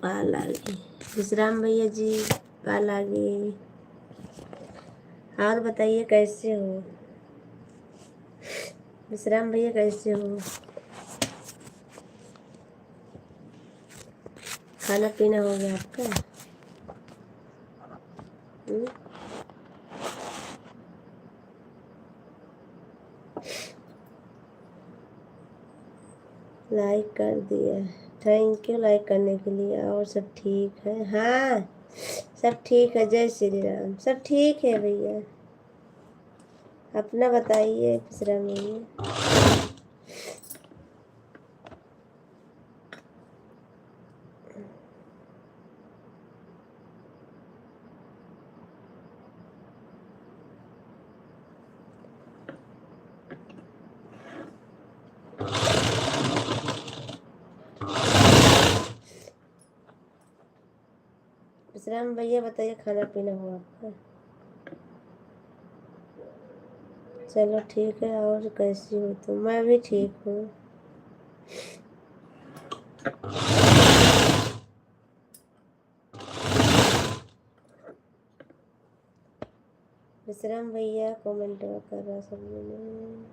पाल आ गई। विश्राम भैया जी पाल आ गई। और बताइए कैसे हो विश्राम भैया, कैसे हो? खाना पीना हो गया आपका? लाइक कर दिया, थैंक यू लाइक करने के लिए। और सब ठीक है? हाँ सब ठीक है, जय श्री राम। सब ठीक है भैया, अपना बताइए विश्राम भैया। विश्राम भैया बताइए खाना पीना हुआ आपका? चलो ठीक है। और कैसी हो? तो मैं भी ठीक हूँ। विश्राम भैया कमेंट कर रहा सब में।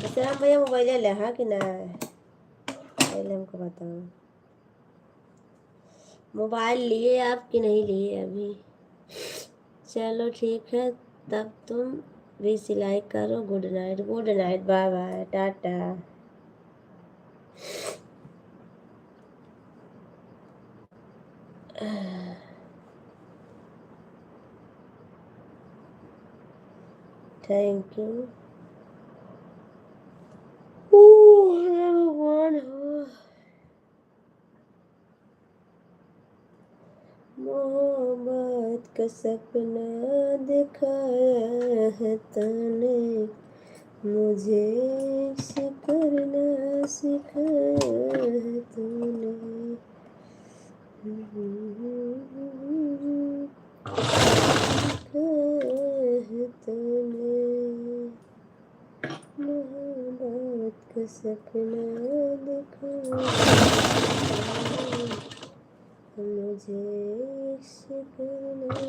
विश्राम भैया मोबाइल ले हाँ कि ना? पहले हमको बताओ, मोबाइल लिए आप कि नहीं लिए अभी? चलो ठीक है, तब तुम भी सिलाई करो। Good night, good night, bye bye, tata. Thank you. भगवान हो, मोहब्बत का सपना दिखाया है तूने, मुझे इश्क करना सिखाया है तूने। है तूने मोहब्बत का सपना दिखाया मुझे इश्क करना।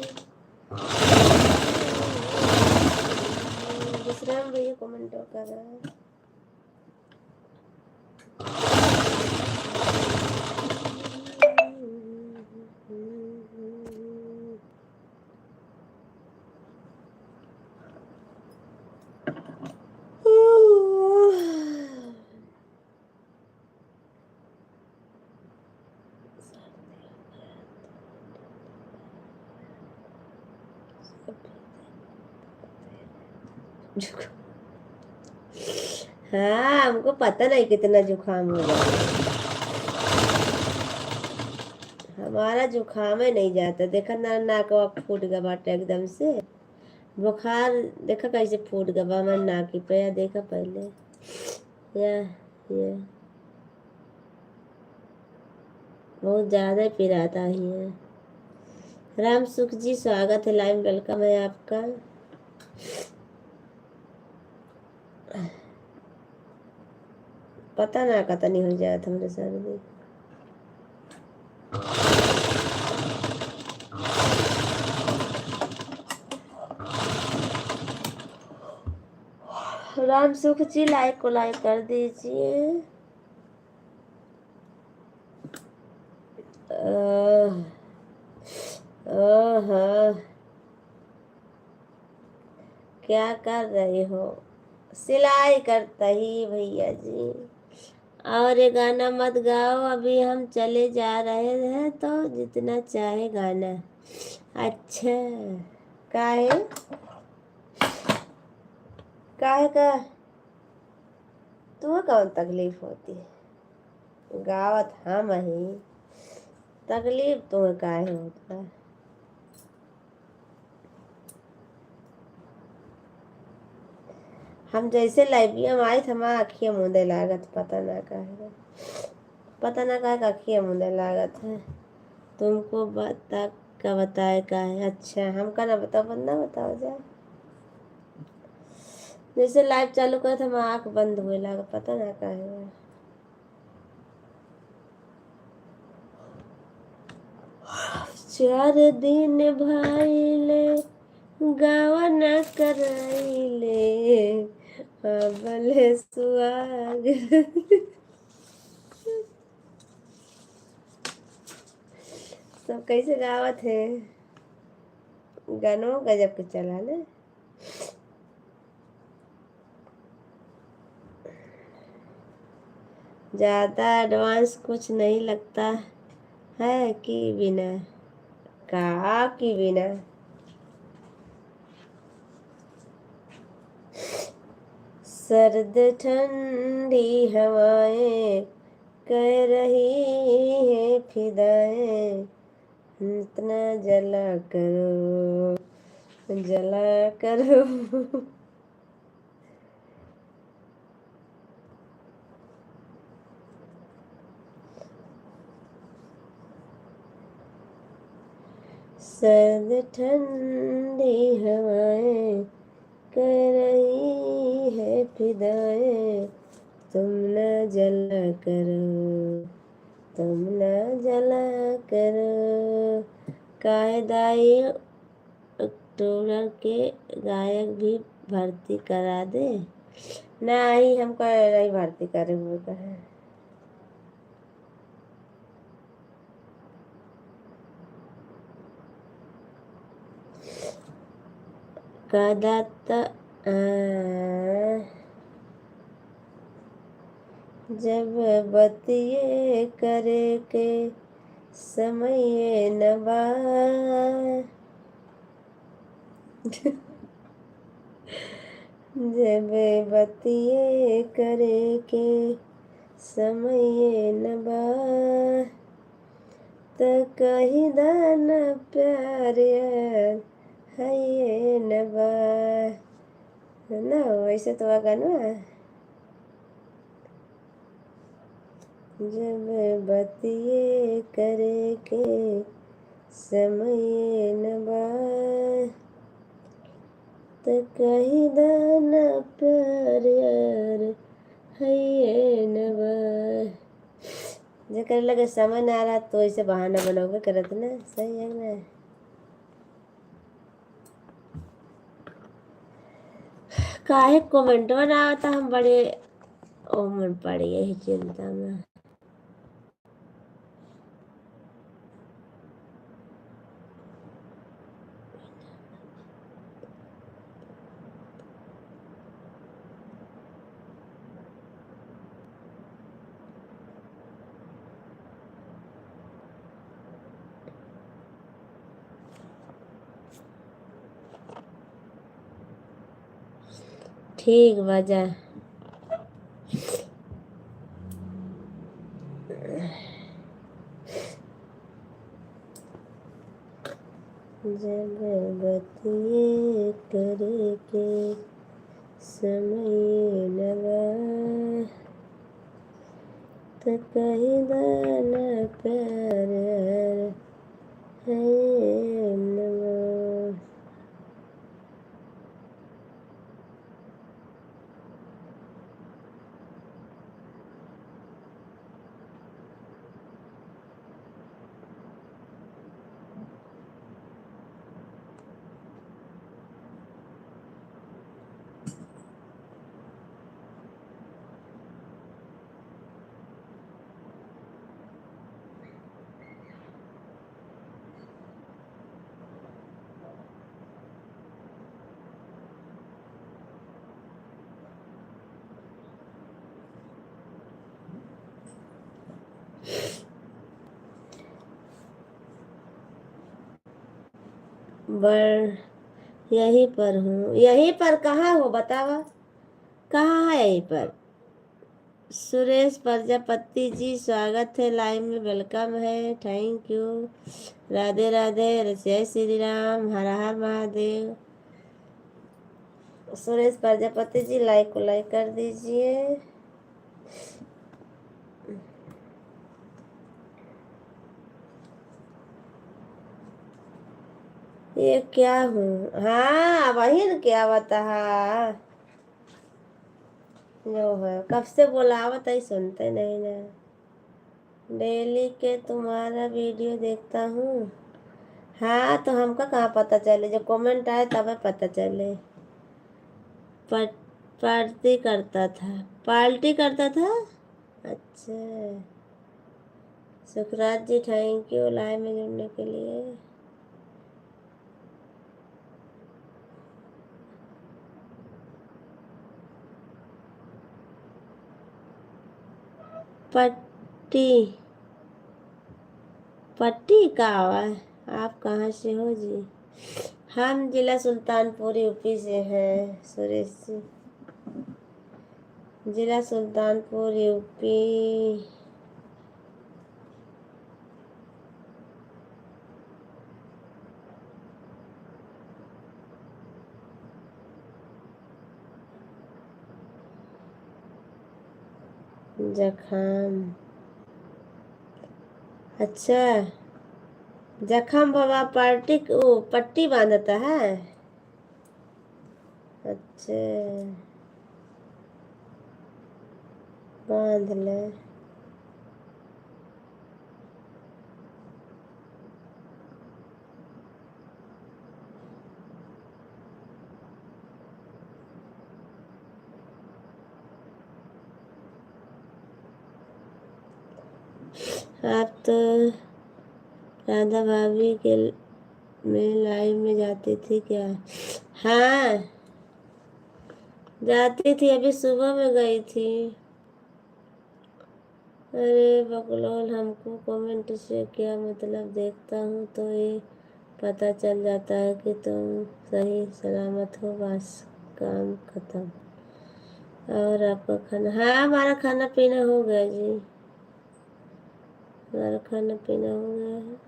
विश्राम भैया कमेंट कर रहा है। जुकाम। हाँ, हमको पता नहीं कितना जुकाम हो जाता। हमारा जुकाम ही नहीं जाता, देखा ना, नाक वाक फूट गया बाटे एकदम से। बुखार देखा कैसे फूट गया बा हमारे नाक पे, या देखा पहले, या ये बहुत ज्यादा ही पिराता ही है। राम सुख जी, स्वागत है, लाइव वेलकम है आपका। पता ना कता नहीं हो जाता मेरे सर्दी। राम सुख जी, लाइक को लाइक कर दीजिए। क्या कर रहे हो? सिलाई करता ही भैया जी। और ये गाना मत गाओ, अभी हम चले जा रहे हैं, तो जितना चाहे गाना। अच्छा, काहे काहे का तुम्हें कौन तकलीफ होती है? गावत हम ही, तकलीफ तुम्हें काहे होता है? हम जैसे लाइब्रेरी में आई थे, हमारा अखियाँ मुंदे लागत, पता ना काहे, पता ना काहे का अखियाँ मुंदे लागत है। तुमको बता का बताए का है? अच्छा, हमका ना बताओ, बंदा बताओ जाए। जैसे लाइव चालू करे थे, हम आँख बंद हुए लगा, पता ना काहे। 4 दिन भइले गावा न कराइले, अबले सुहाग। सब कैसे गावत है, गानों गजब के चला ना। ज़्यादा एडवांस कुछ नहीं लगता है कि बिना का की बिना सर्द ठंडी हवाएं कह रही है फिदाएं, इतना जला करो, जला करो। सर्द ठंडी हवाएं कह रही है फिदाएं, तुम न जला करो, तुम न जला करो। कायदाई अक्टूबर के गायक भी भर्ती करा दे। नहीं, हमको नहीं भर्ती करे हुए का है। कदत जब बतिये करे के समय न बा, जब बतिये करे के समय न बा, त कही दाना प्यार यार है ये न बा। ना वैसे तो गाना, जब बतिये करे के समय न बा, त कही दाना प्यार यार है ये न बा। जेकर लगे समय ना आ रहा तो ऐसे बहाना बनाओगे करत ना, सही है ना। काहे कमेंट ना आता, हम बड़े ओ मन पड़ गए चिंता में। ठीक बजा। जब बतिये करे के समय नवा तो कहीं दाना प्यार है नवा। बर यहीं पर हूँ। यहीं पर कहाँ हो बतावा, कहाँ है यहीं पर? सुरेश प्रजापति जी स्वागत है लाइव में, वेलकम है, थैंक यू। राधे राधे, जय श्री राम, हर हर महादेव। सुरेश प्रजापति जी लाइक को लाइक कर दीजिए। ये क्या हूँ? हाँ वही न, क्या बता जो है, कब से बोलावत है, सुनते नहीं ना। डेली के तुम्हारा वीडियो देखता हूँ। हाँ तो हमका कहाँ पता चले, जब कमेंट आए तब पता चले। पार्टी करता था, पार्टी करता था। अच्छा, सुखराज जी थैंक यू लाइव में जुड़ने के लिए। पट्टी, पट्टी का है? आप कहाँ से हो जी? हम जिला सुल्तानपुर यूपी से हैं सुरेश जी, जिला सुल्तानपुर यूपी। जखम, अच्छा जखम बाबा पार्टी वो पट्टी बांधता है। अच्छा बांध ले। आप तो राधा भाभी के में लाइव में जाती थी क्या? हाँ जाती थी, अभी सुबह में गई थी। अरे बकलोल, हमको कमेंट से क्या मतलब, देखता हूँ तो ये पता चल जाता है कि तुम सही सलामत हो, बस काम खत्म। और आपका खाना? हाँ हमारा खाना पीना हो गया जी, हमारा खाना पीना हो गया है।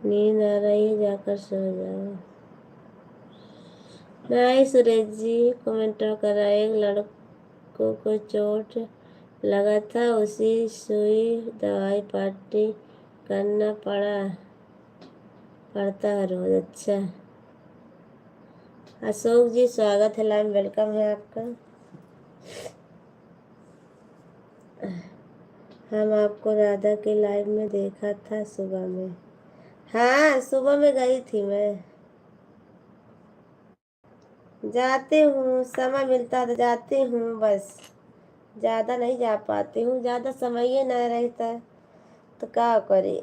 नींद आ रही है, जाकर सो जाओ। नहीं सुरेश जी, कमेंट करा, एक लड़कों को चोट लगा था, उसी सुई दवाई पार्टी करना पड़ता है रोज। अच्छा अशोक जी स्वागत है लाइव, वेलकम है आपका। हम आपको राधा के लाइव में देखा था सुबह में। हाँ सुबह में गई थी मैं, जाती हूँ समय मिलता तो जाती हूँ, बस ज़्यादा नहीं जा पाती हूँ, ज़्यादा समय ही नहीं रहता तो क्या करे।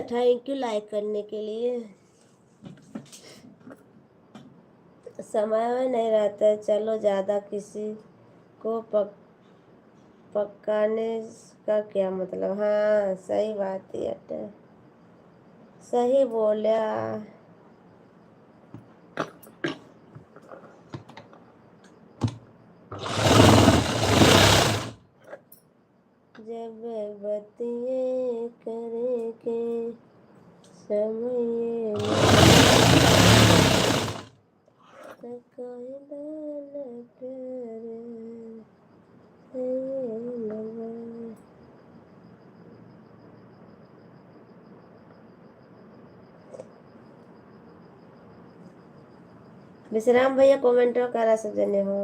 थैंक यू लाइक करने के लिए। समय में नहीं रहता है, चलो ज़्यादा किसी को पकाने का क्या मतलब। हाँ सही बात है अटे, सही बोला। जब बतिये करे के समय विश्राम भैया कमेंट करा सब जने हो।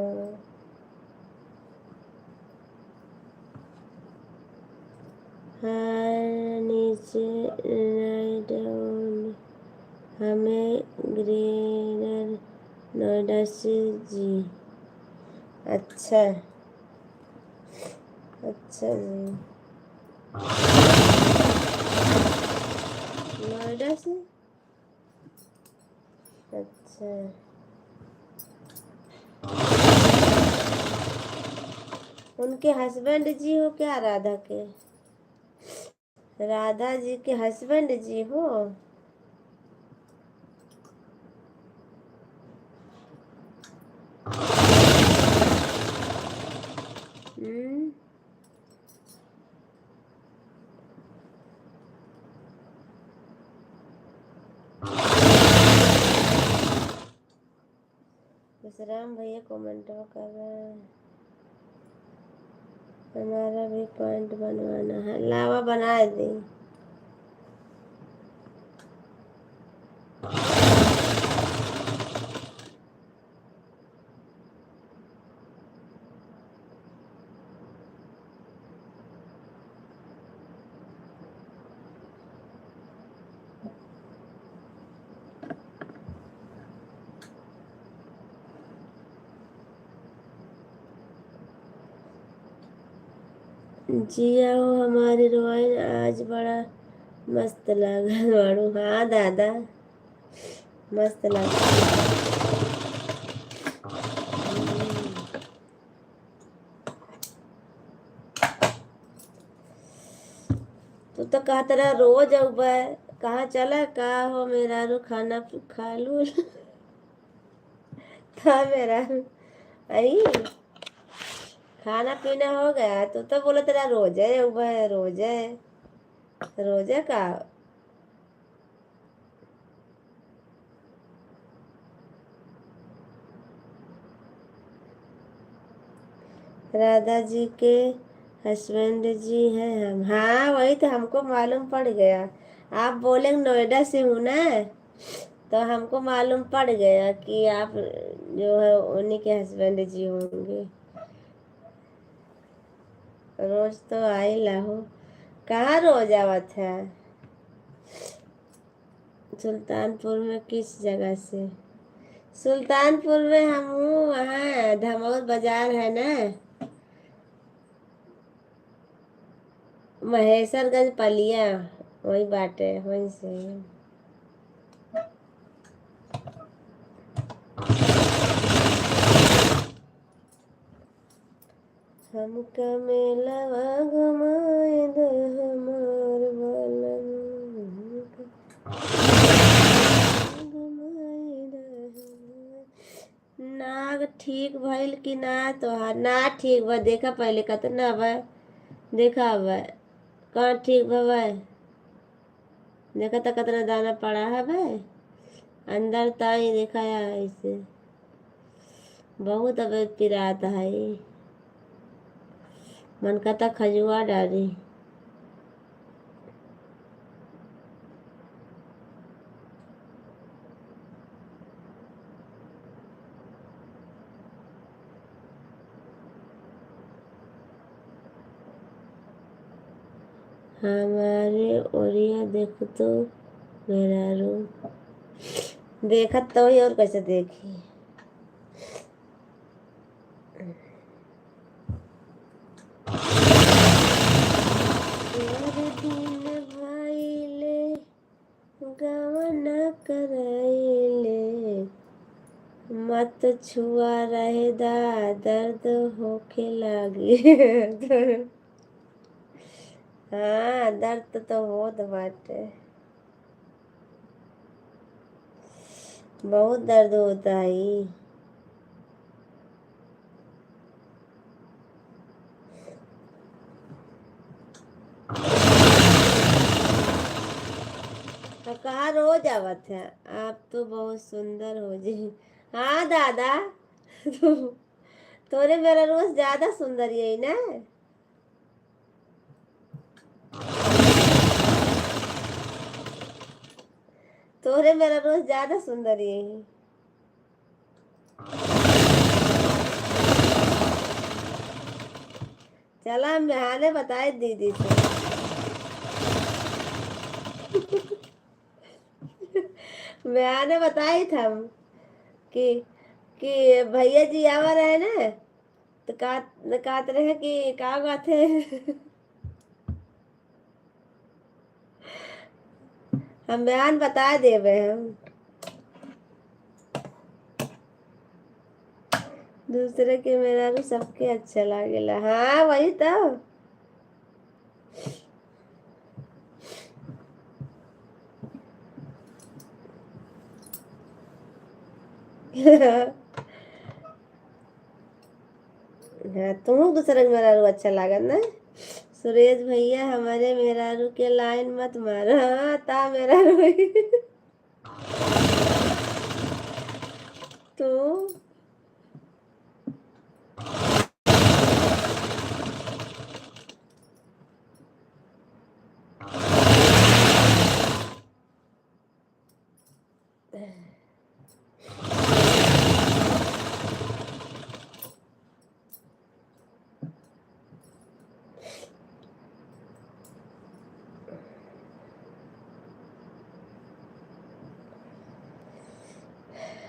हाँ नीचे हमें ग्रेटर नोएडा से जी। अच्छा अच्छा जी, नोएडा से। अच्छा उनके हस्बैंड जी हो क्या, राधा के? राधा जी के हस्बैंड जी हो? विश्राम भैया कमेंट कर रहे हैं। हमारा भी पॉइंट बनवाना है, लावा बना दी। जिया हो हमारी रोइन, आज बड़ा मस्त लगा बाड़ू। हाँ दादा मस्त लगा। तू तो कहा तेरा रोज अब कहाँ चला, कहा हो मेरा रू खाना खा लू था मेरा आई खाना पीना हो गया। तू तो बोला तेरा रोज है अब, रोज है, रोज है का। राधा जी के हस्बैंड जी हैं हम। हाँ वही तो हमको मालूम पड़ गया, आप बोले नोएडा से हूँ ना, तो हमको मालूम पड़ गया कि आप जो है उन्हीं के हस्बैंड जी होंगे। रोज तो आई लाहो, कहाँ रोज आवत है? सुल्तानपुर में किस जगह से? सुल्तानपुर में हम हूँ, वहाँ धमौर बाजार है ना, महेश्वरगंज पलिया, वही बाटे वहीं से। हमका मेलवा घुमाए दे हमार बलम, घुमाए दे। नाग ठीक भइल कि ना तोहार? ना ठीक बा, देखा पहले कितना बा, देखा बा कहाँ ठीक बा, देखा तो कितना दाना पड़ा है भाई अंदर ताई, देखा या ऐसे बहुत अब पिराता है, मन करता खजुआ डाली। हमारे ओरिया देख तो मेरा रू देखत तो ही, और कैसे देखी। दिन भाईले गवन कराइले मत छुआ रहेदा, दर्द होखे लागी। हाँ, दर्द तो होत बाटे, बहुत दर्द होता है। तो कहाँ रोज आवत है? आप तो बहुत सुंदर हो जी। हाँ दादा। तोरे मेरा रोज ज्यादा सुंदर यही ना। तोरे मेरा रोज ज्यादा सुंदर यही। चला हम नहाने बताए दीदी से। मैंने बताई था कि कि भैया जी आवा रहे ना, तो कहते रहे कि का बात है। हम बयान बता देवे हम। दूसरे के मेरा भी सबके अच्छा लागेला। हाँ वही तो। हाँ तुम दूसरे के मेहरारू अच्छा लागत ना। सुरेश भैया हमारे मेहरारू के लाइन मत मारो। हाँ ता मेहरारू। तू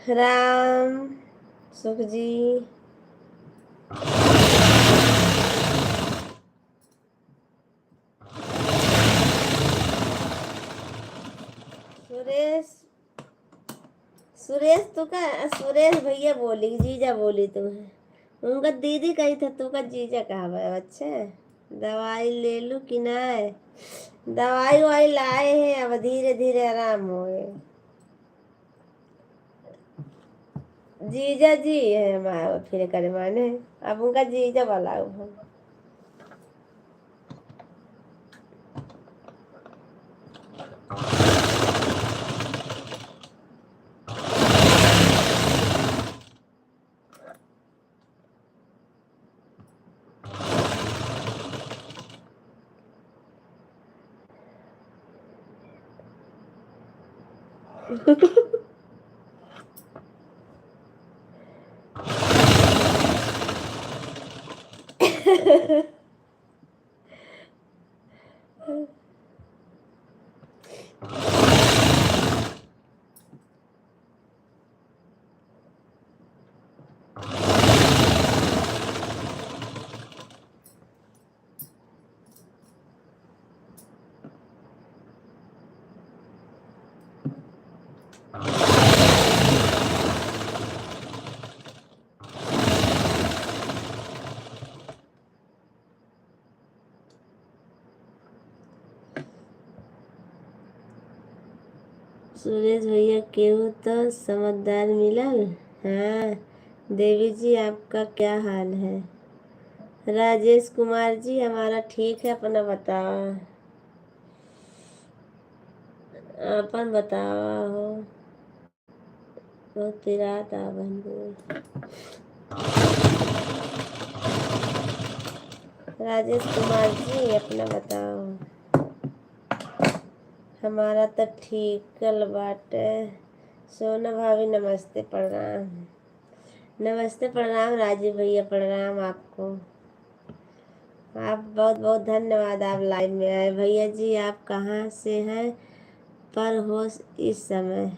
राम सुख जी। सुरेश सुरेश तू का सुरेश भैया बोली जीजा बोली तुम्हें। उनका दीदी कही था, तू का जीजा कहा भाई। अच्छा दवाई ले लू कि ना? दवाई वाई लाए हैं, अब धीरे धीरे आराम होए। जीजा जी है हमारा फिर करे माने। अब उनका जीजा वाला हूँ। सुरेश भैया केहू तो समझदार मिलल। हाँ देवी जी आपका क्या हाल है? राजेश कुमार जी हमारा ठीक है, अपना बताओ। अपन बताओ हो। बहुत रात आ बंधु। राजेश कुमार जी अपना बताओ। हमारा तो ठीकल बाटे। सोना भाभी नमस्ते प्रणाम। नमस्ते प्रणाम राजीव भैया, प्रणाम आपको। आप बहुत बहुत धन्यवाद, आप लाइव में आए। भैया जी आप कहाँ से हैं पर हो इस समय?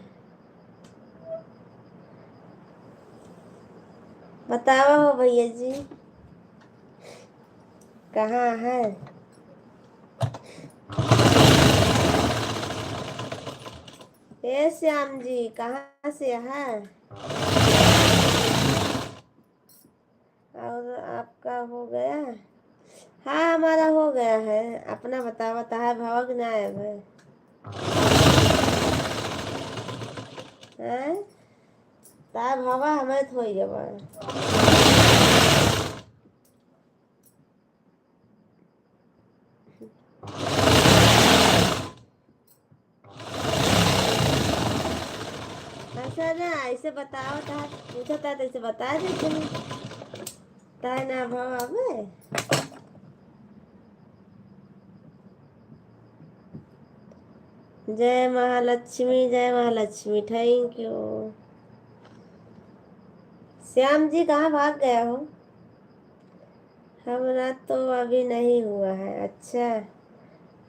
बताओ हो भैया जी, कहाँ है? ए श्याम जी कहाँ से है? और आपका हो गया? हाँ हमारा हो गया है। अपना बताओ, ताहा भाव कि ना है भाई? हैं? ताहा भावा हमें थोड़ी जबा। ऐसा ना, ऐसे बताओ, ताहा पूछा था तो ऐसे बता देते हैं। ताहा ना भाव हमें। जय महालक्ष्मी, जय महालक्ष्मी, थैंक यू। श्याम जी कहाँ भाग गया हो? हमारा तो अभी नहीं हुआ है। अच्छा,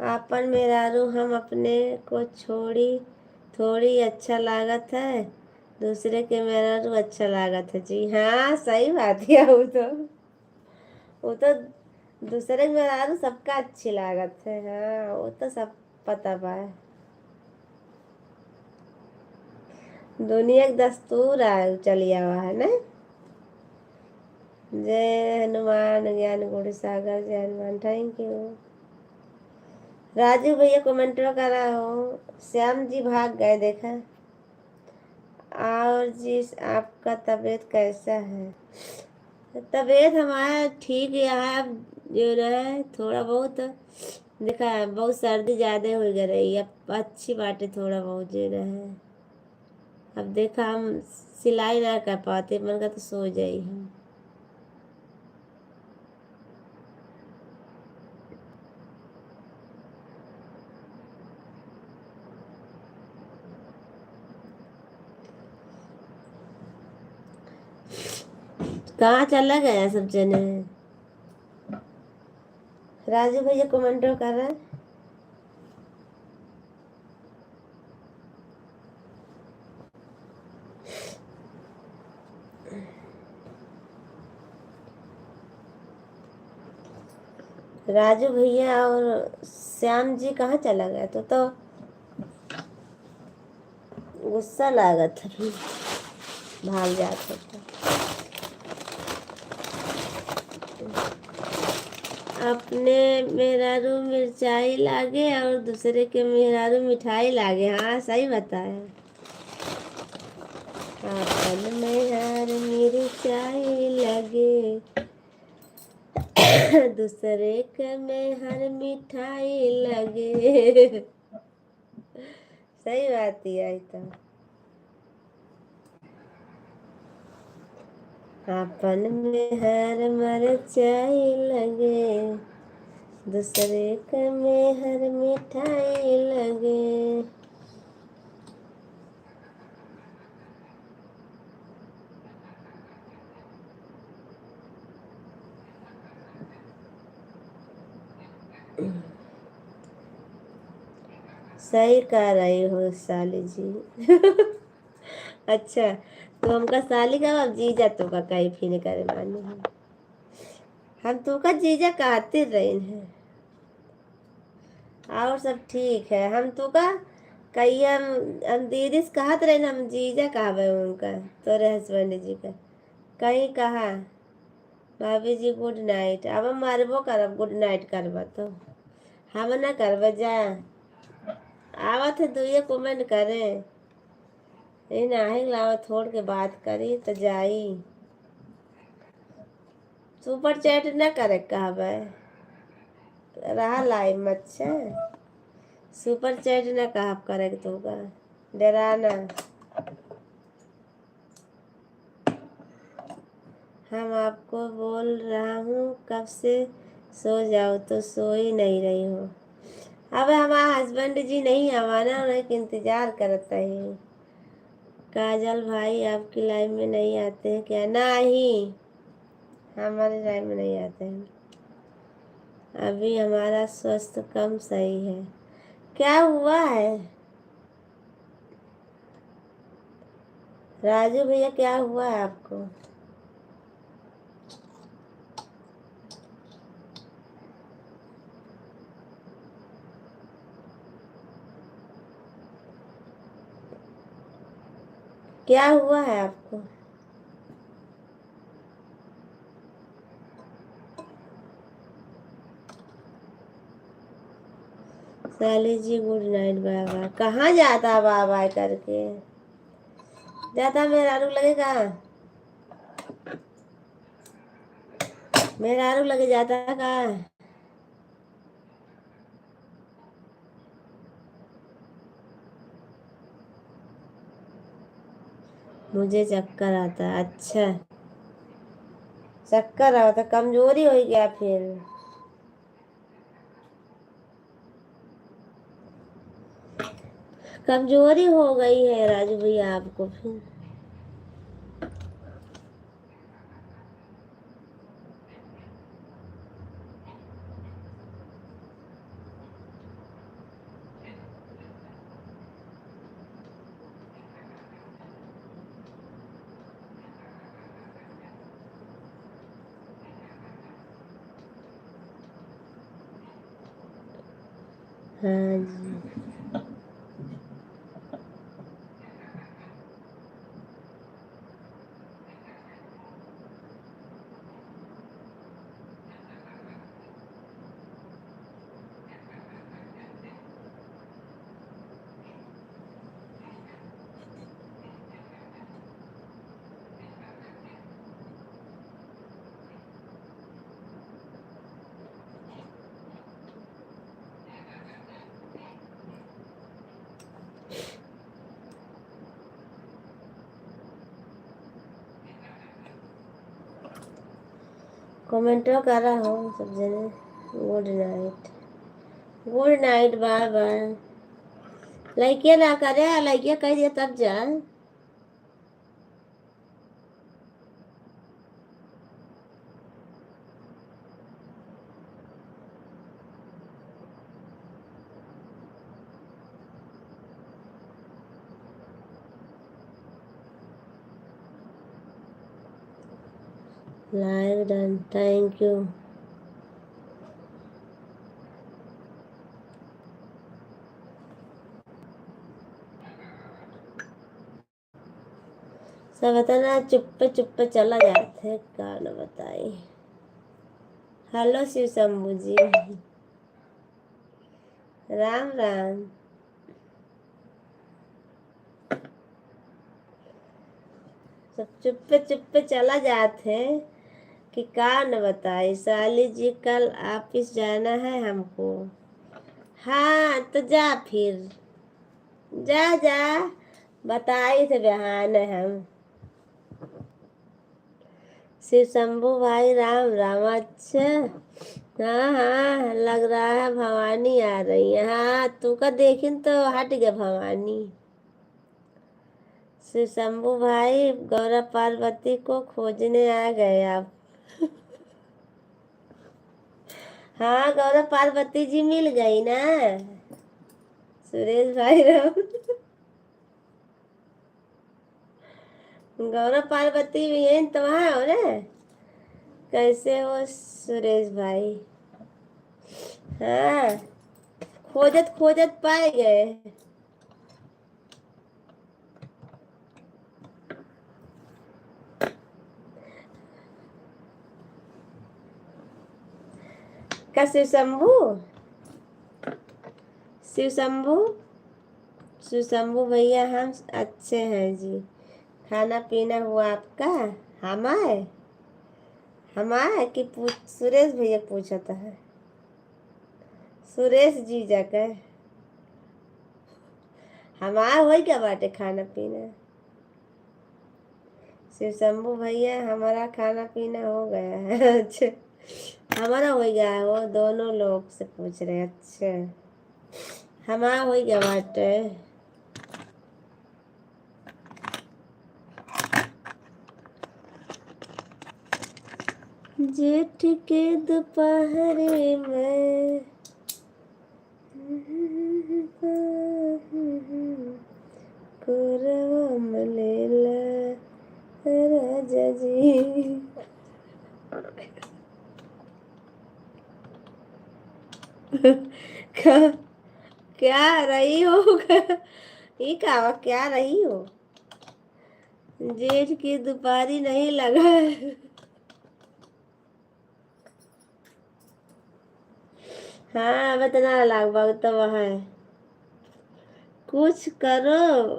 आपन मेहरारू हम अपने को छोड़ी थोड़ी अच्छा लागत है, दूसरे के मेहरारू अच्छा लागत है जी। हाँ सही बात है। वो तो दूसरे के मेहरारू सबका अच्छी लागत है। हाँ वो तो सब पता बा। दुनिया का दस्तूर है चलिया हुआ है ना। जय हनुमान ज्ञान गुण सागर, जय हनुमान, थैंक यू। राजू भैया कमेंट कर रहा हो। श्याम जी भाग गए देखा। और जी आपका तबीयत कैसा है? तबीयत हमारा ठीक है। अब जो है थोड़ा बहुत देखा है, बहुत सर्दी ज्यादा हो गई रही। अब अच्छी बात है, थोड़ा बहुत जो है। अब देखा हम सिलाई ना कर पाते, मन का तो सो जाई हम। कहाँ चला गया सब जने? राजू भैया कमेंट कर रहे हैं। राजू भैया और श्याम जी कहाँ चला गया? तो गुस्सा लागत है, भाग जाते तो। अपने मेहरारू मिर्चाई लागे और दूसरे के मेहरारू मिठाई लागे। हाँ सही बताया। अपन मेहर मिर्चाई लगे, दूसरे के मेहर मिठाई लगे। सही बात है तो। अपन मेहर मिर्चाई लगे, दूसरे के मेहर मिठाई लगे। सही कह रही हो साली जी। अच्छा, तो हमका साली का अब जीजा तो का कहीं फिर करे माने हम तो का जीजा कहते रहे हैं। और सब ठीक है। हम तो का कही हम दीदी से कहत रहे हम जीजा कहबे उनका, तोरे हस्बैंड जी का। कहीं कहा भाभी जी गुड नाइट। अब हम मारबो करब गुड नाइट करब तो हम ना करब जा। आवत है दुए कमेंट करे, ये नाही लावा छोड़ के बात करी तो जाई। सुपर चैट न करे कहबे, रहा लाइव मत से। सुपर चैट न कहब करे तो का डराना। हम आपको बोल रहा हूँ कब से सो जाओ तो सो ही नहीं रही हो। अब हमारा हस्बैंड जी नहीं आवाना, उन्हें इंतजार करता है। काजल भाई आपकी लाइफ में नहीं आते हैं क्या? नहीं, हमारे लाइफ में नहीं आते हैं। अभी हमारा स्वास्थ्य कम सही है। क्या हुआ है राजू भैया, क्या हुआ है आपको? क्या हुआ है आपको? साली जी गुड नाइट बाय बाय। कहाँ जाता बाय बाय करके? जाता मेहरारू लगे कहाँ? मेहरारू लगे जाता कहाँ? मुझे चक्कर आता है। अच्छा, चक्कर आता, कमजोरी हो गया फिर। कमजोरी हो गई है राजू भैया आपको फिर। हाँ जी। कमेंटो कर रहा हूँ सब जने। Good night, good night, bye bye. लाइकिया ना करे, लाइकिया कह दिया तब जा। Like done, thank you. सब बताना चुप्पे चुप्पे चला जाते, का न बताई। हेलो शिव शंभू जी, राम राम। सब चुप्पे चुप्पे चला जाते कि का न बताई। साली जी कल ऑफिस जाना है हमको। हाँ तो जा फिर, जा जा, बताई थे बहाने हम। शिव शंभू भाई राम राम। अच्छा, हाँ हाँ लग रहा है भवानी आ रही है। हाँ तू का देखिन तो हट गया भवानी। शिव शंभू भाई गौरव पार्वती को खोजने आ गए आप। हाँ गौरव पार्वती जी मिल गई ना। सुरेश भाई राम। गौरव पार्वती भी है तो वहाँ हो ना। कैसे हो सुरेश भाई? हाँ, खोजत खोजत पाए गए। का शिव शंभू? शिव शंभू, शिव शंभू भैया हम अच्छे हैं जी। खाना पीना हुआ आपका? हम आए, हम आए कि पूछ सुरेश भैया पूछा था। सुरेश जी जाकर हमारा हो क्या बाटे खाना पीना। शिव शंभू भैया हमारा खाना पीना हो गया है। अच्छा, हमारा हो गया है, वो दोनों लोग से पूछ रहे। अच्छा, हमारा हो गया बाटे। जेठ के दोपहरे में कोरवा मलेला राजा जी। क्या, क्या रही हो? ये क्या रही हो? जेठ की दोपहरी नहीं लगा है। हाँ अब इतना लाग बाग तो वहाँ है। कुछ करो।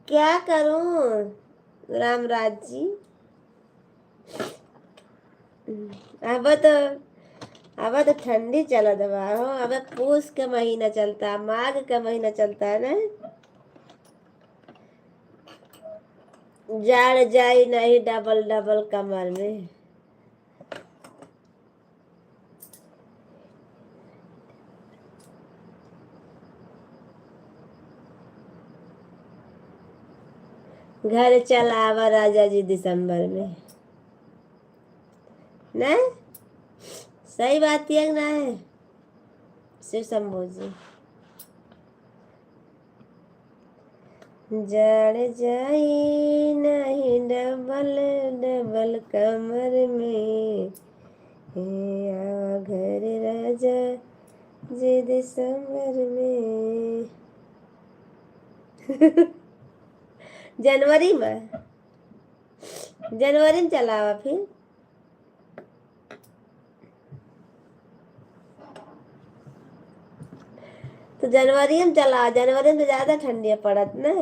क्या करूं रामराज जी। अब तो अब तो ठंडी चलत बा हो। अब पूस के महीना चलता है, माघ का महीना चलता है ना। जाड़ जाई नहीं डबल डबल कमर में। घर चलावा राजा जी दिसंबर में। ना सही बात ये ना है शिव शंभू जी। जड़ जाई नहीं डबल डबल कमर में। हे आवा घर राजा जी दिसंबर में। जनवरी में। जनवरी में चलावा फिर। तो जनवरी में चला, जनवरी में तो ज्यादा ठंडी पड़त ना।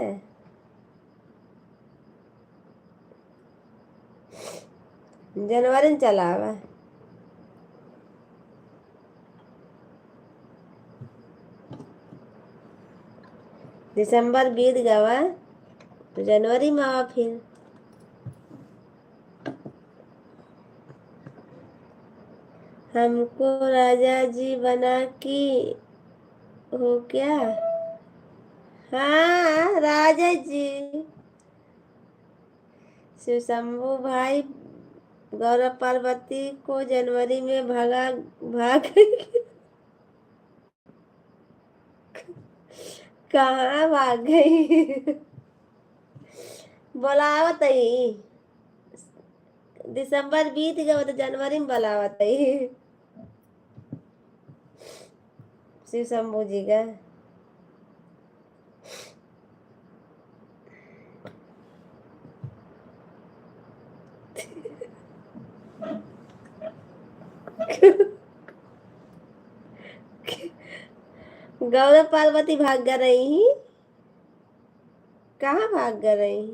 जनवरी में चलावा। दिसंबर बीत गवा तो जनवरी में आवा फिर। हमको राजा जी बना की हो क्या। हाँ राजा जी। शिव शंभू भाई गौरव पार्वती को जनवरी में भाग गई। कहाँ भाग गई। बुलावत ही। दिसंबर बीत गया तो जनवरी में बुलावत ही शिव शंभू जी का। गौरव पार्वती भाग कर रही। कहाँ भाग कर रही।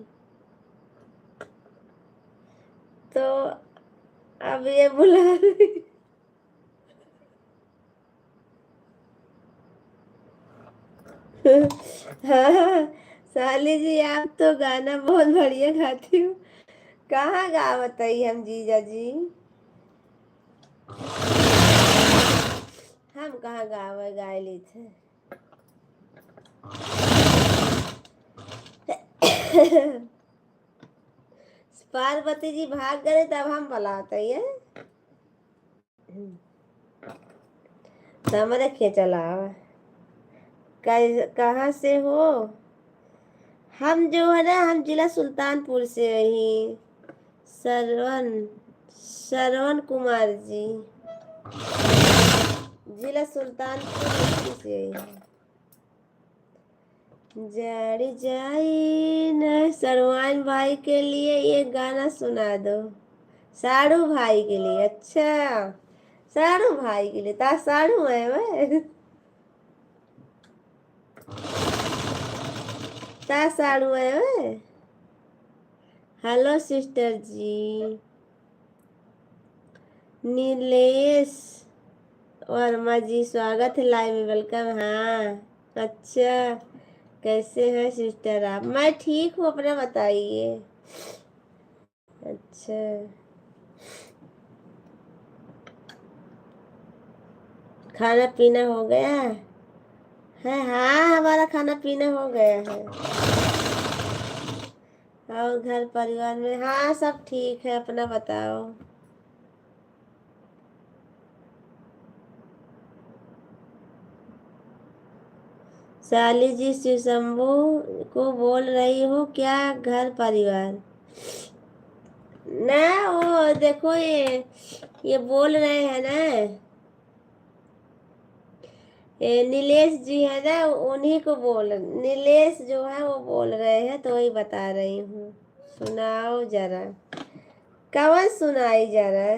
तो अब ये बुला रही। हाँ साली जी आप तो गाना बहुत बढ़िया गाती हो। कहाँ गावत है हम जीजा जी। हम कहाँ गावे गायली थे। पार्वती जी भाग गए तब हम बुलाते हैं। हमारे खींचला कहाँ से हो। हम जो है ना हम जिला सुल्तानपुर से ही। श्रवण श्रवण कुमार जी। जिला सुल्तानपुर से ही। जड़ जाई न सरवान भाई के लिए ये गाना सुना दो। साड़ू भाई के लिए। अच्छा साड़ू भाई के लिए ता साड़ू है वह। ता साड़ू है वह। हेलो सिस्टर जी। नीलेश वर्मा जी स्वागत है लाइव में। वेलकम। हाँ अच्छा कैसे हैं सिस्टर आप। मैं ठीक हूँ अपना बताइए। अच्छा खाना पीना हो गया है। हाँ हमारा खाना पीना हो गया है। और घर परिवार में हाँ सब ठीक है अपना बताओ। साली जी शिव शंभू को बोल रही हो क्या घर परिवार। ना वो देखो ये बोल रहे हैं ना। ये नीलेश जी है ना उन्हीं को बोल नीलेश जो है वो बोल रहे हैं तो वही बता रही हूँ। सुनाओ जरा। कवन सुनाई जरा।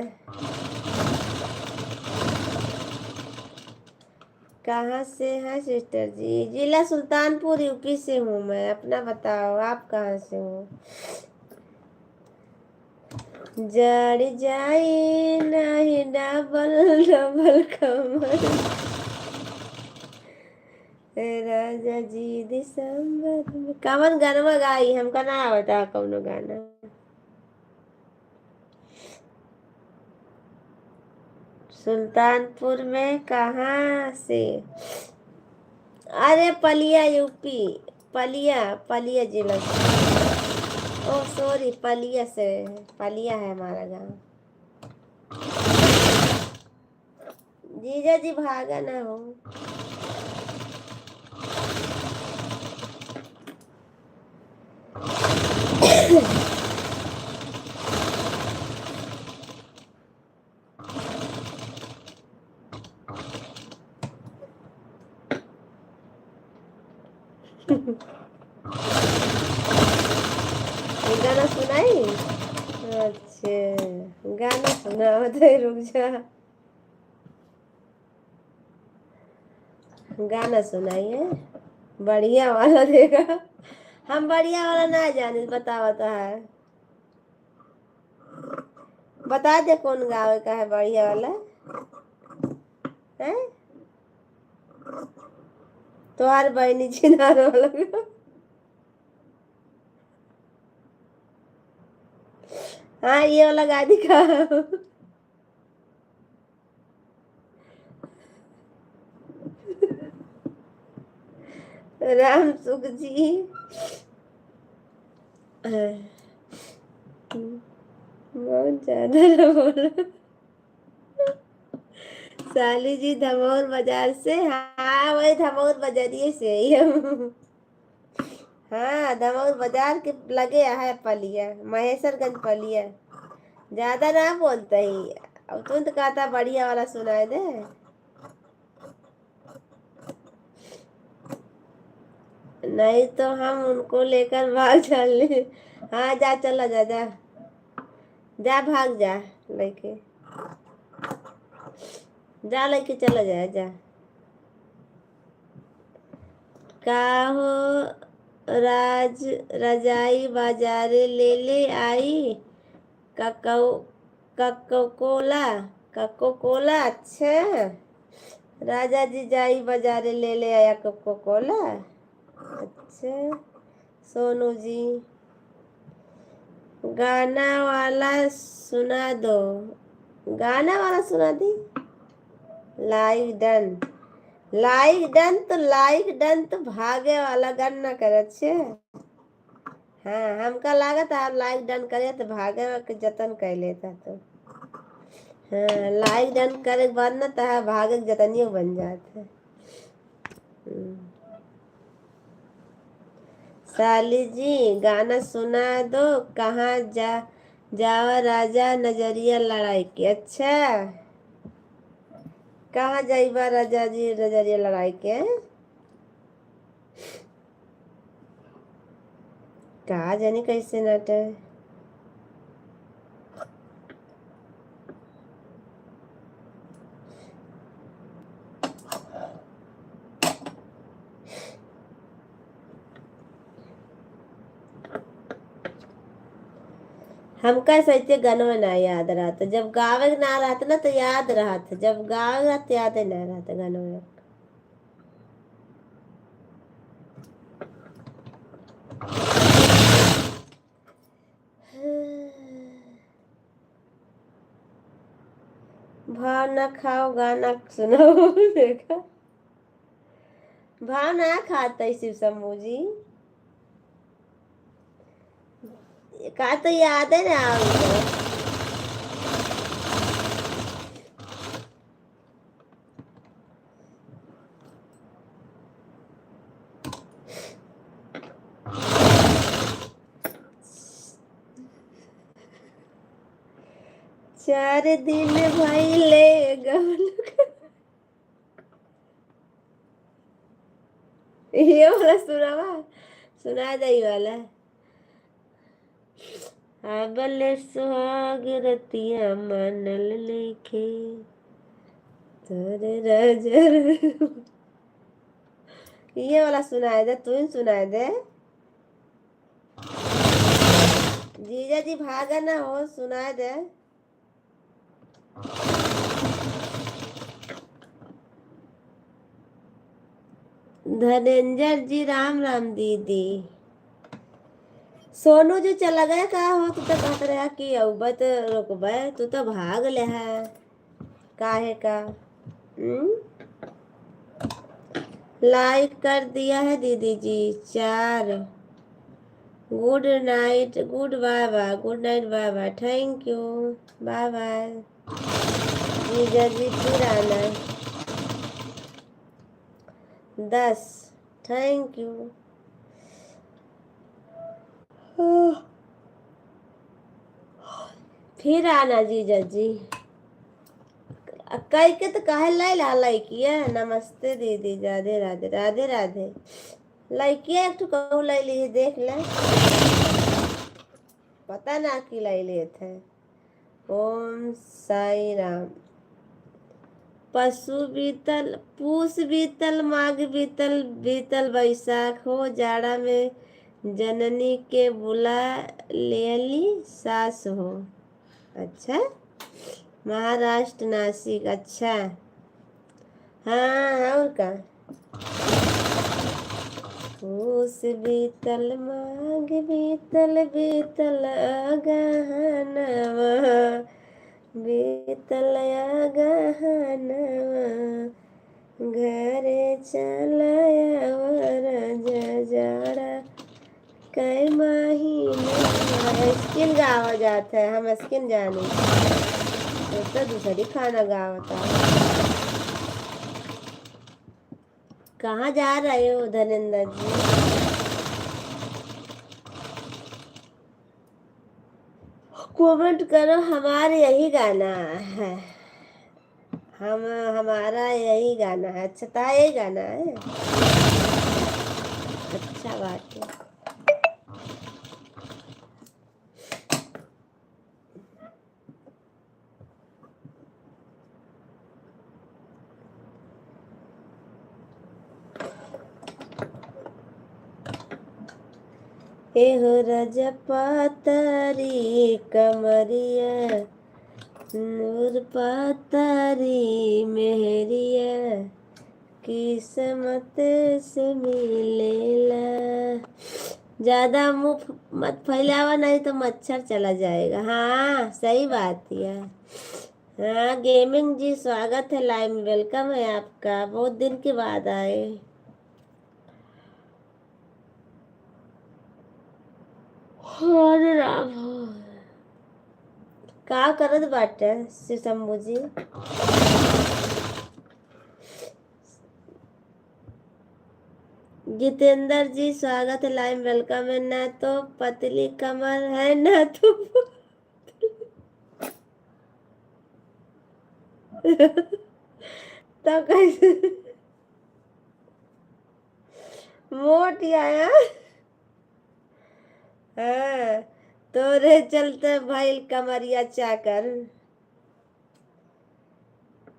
कहाँ से हैं सिस्टर जी? जिला सुल्तानपुर यूपी से हूँ मैं। अपना बताओ, आप कहाँ से हो? जड़ जाई नहीं डबल डबल कमर राजा जी दिसंबर में। कवन गाना गाई? हमका ना बता कौनो गाना। सुल्तानपुर में कहाँ से? अरे पलिया यूपी। पलिया पलिया जिला से। ओ सॉरी, पलिया से। पलिया है हमारा गांव। जीजा जी भागा ना हो। ये गाना सुनाई? अच्छा, गाना सुना बताइए, रुक जा। गाना सुनाइए बढ़िया वाला देगा। हम बढ़िया वाला ना जाने, बतावता है। बता दे कौन गावे का है बढ़िया वाला है? तोहार बहनी छिनार वाला का। हाँ, ये वाला गा दिखा। राम सुख जी। बहुत ज्यादा ना बोलो। साली जी धमौर बाजार से। हाँ, वही धमौर बाजारिए से ही हम। हाँ, धमौर बाजार के लगे है पलिया, महेशरगंज पलिया। ज्यादा ना बोलते ही। अब तुम तो कहता बढ़िया वाला सुनाए दे। नहीं तो हम उनको लेकर भाग चले। हाँ जा, चला जा जा। जा भाग जा लेके। जा लेके चला जा जा। का हो राज रजाई बाजारे ले ले आई। कको कको कोला। कको कोला, अच्छा। राजा जी जाई बाजारे ले ले आया कोको कोला। अच्छा। सोनू जी गाना वाला सुना दो। गाना वाला सुना दी। Like done. लाइक डन तो लाइक डन तो भागे वाला गाना कर। अच्छे। हाँ, हमका लागत आप लाइक डन करे तो भागे के जतन कर लेता तो। हाँ, लाइक डन करे के बाद ना तो भागे के जतनियो बन जाते। साली जी गाना सुना दो। कहाँ जावा राजा नजरिया लड़ाई के। अच्छा, कहाँ जाइबा राजा जी नजरिया लड़ाई के? कहा जानी कैसे नाटे। हमका सही गाना ना याद रहता। जब गावे ना रहता ना तो याद रहता, जब गावे रहता याद ना रहता गाना। भाव ना खाओ गाना सुनाओ। देखा, भाव ना खाता शिव शंभू जी। का तो याद है ना हमको। चार दिन भइले गवन। ये वाला सुनावा, सुना दई वाला। अबले सुहाग रतिया मानल नइखे तोरे राजा। ये वाला सुनाए दे, तू ही सुनाए दे। जीजा जी भागा ना हो, सुनाए दे। धनेंजर जी राम राम दीदी। सोनू जी चला गया का हो, तू तो कहत रहा कि अउबत रुकबे, तू तो भाग ले है काहे का। लाइक कर दिया है दीदी जी 4। Good night, good bye bye, good night, bye bye, thank you, bye bye. जीजा जी फिर आना 10, थैंक यू। फिर आना जीजा जी। कई के तो काहे लाई ला लइकिया। नमस्ते दीदी, राधे राधे, राधे राधे। लइकिया एक ठो कहूँ लाई ली, देख ले, पता ना कि लाई लिए थे। ओम साई राम। पशु बीतल, पूस बीतल, माघ बीतल, बीतल बैसाख हो, जाड़ा में जननी के बुला लेली सास हो। अच्छा, महाराष्ट्र नासिक, अच्छा। हाँ, और का। पूस बीतल, माघ बीतल, बीतल अगहनवा, बीतल अगहनवा, घरे चलवर जजाड़ा कई महीने। स्किन गावा जाता है, हम स्किन जानी तो दूसरी खाना गावता। कहाँ जा रहे हो धनेंद्र जी? कमेंट करो, हमारे यही गाना है, हमारा यही गाना है। अच्छा था, यही गाना है, अच्छा बात है। एहो रजपतरी कमरिया, नूर पतरी मेहरिया, किस्मत से मिलेला। ज्यादा मुंह मत फैलावा, नहीं तो मच्छर चला जाएगा। हाँ सही बात है। हाँ गेमिंग जी, स्वागत है लाइव में, वेलकम है आपका, बहुत दिन के बाद आए। हरे राम, का करत बाटे श्री शंभू जी? जितेंद्र जी स्वागत है लाइव, वेलकम है। ना तो पतली कमर है, ना तो तो कैसे मोट आया। हाँ, तोरे चलते भाई कमरिया चाकर,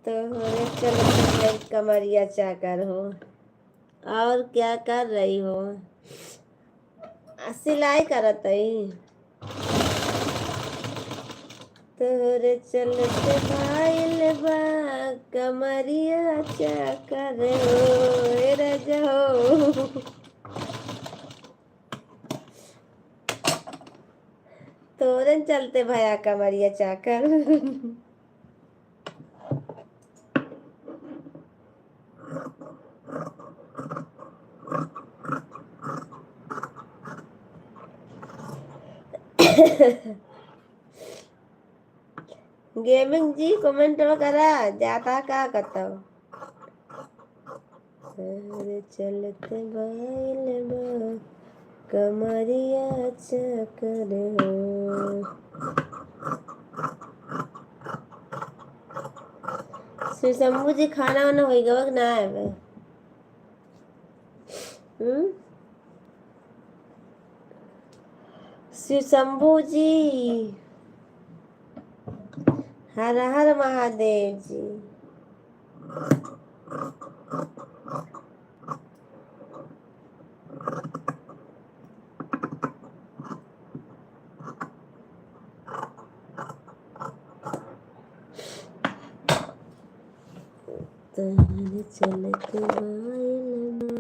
तोरे चलते भाई कमरिया चाकर हो। और क्या कर रही हो? सिलाई करत ही। तोरे चलते भाईल बा कमरिया चाकर हो, ए राजा हो। तोरे चलते भया कमरिया चाकर। गेमिंग जी कमेंट करा, जाता का करता। चलते भाईल बा कमरिया चाकर हो। श्री शंभू जी खाना वाना हो गया कि ना है? श्री शंभू जी, हर हर महादेव जी। तहर चलत बाइल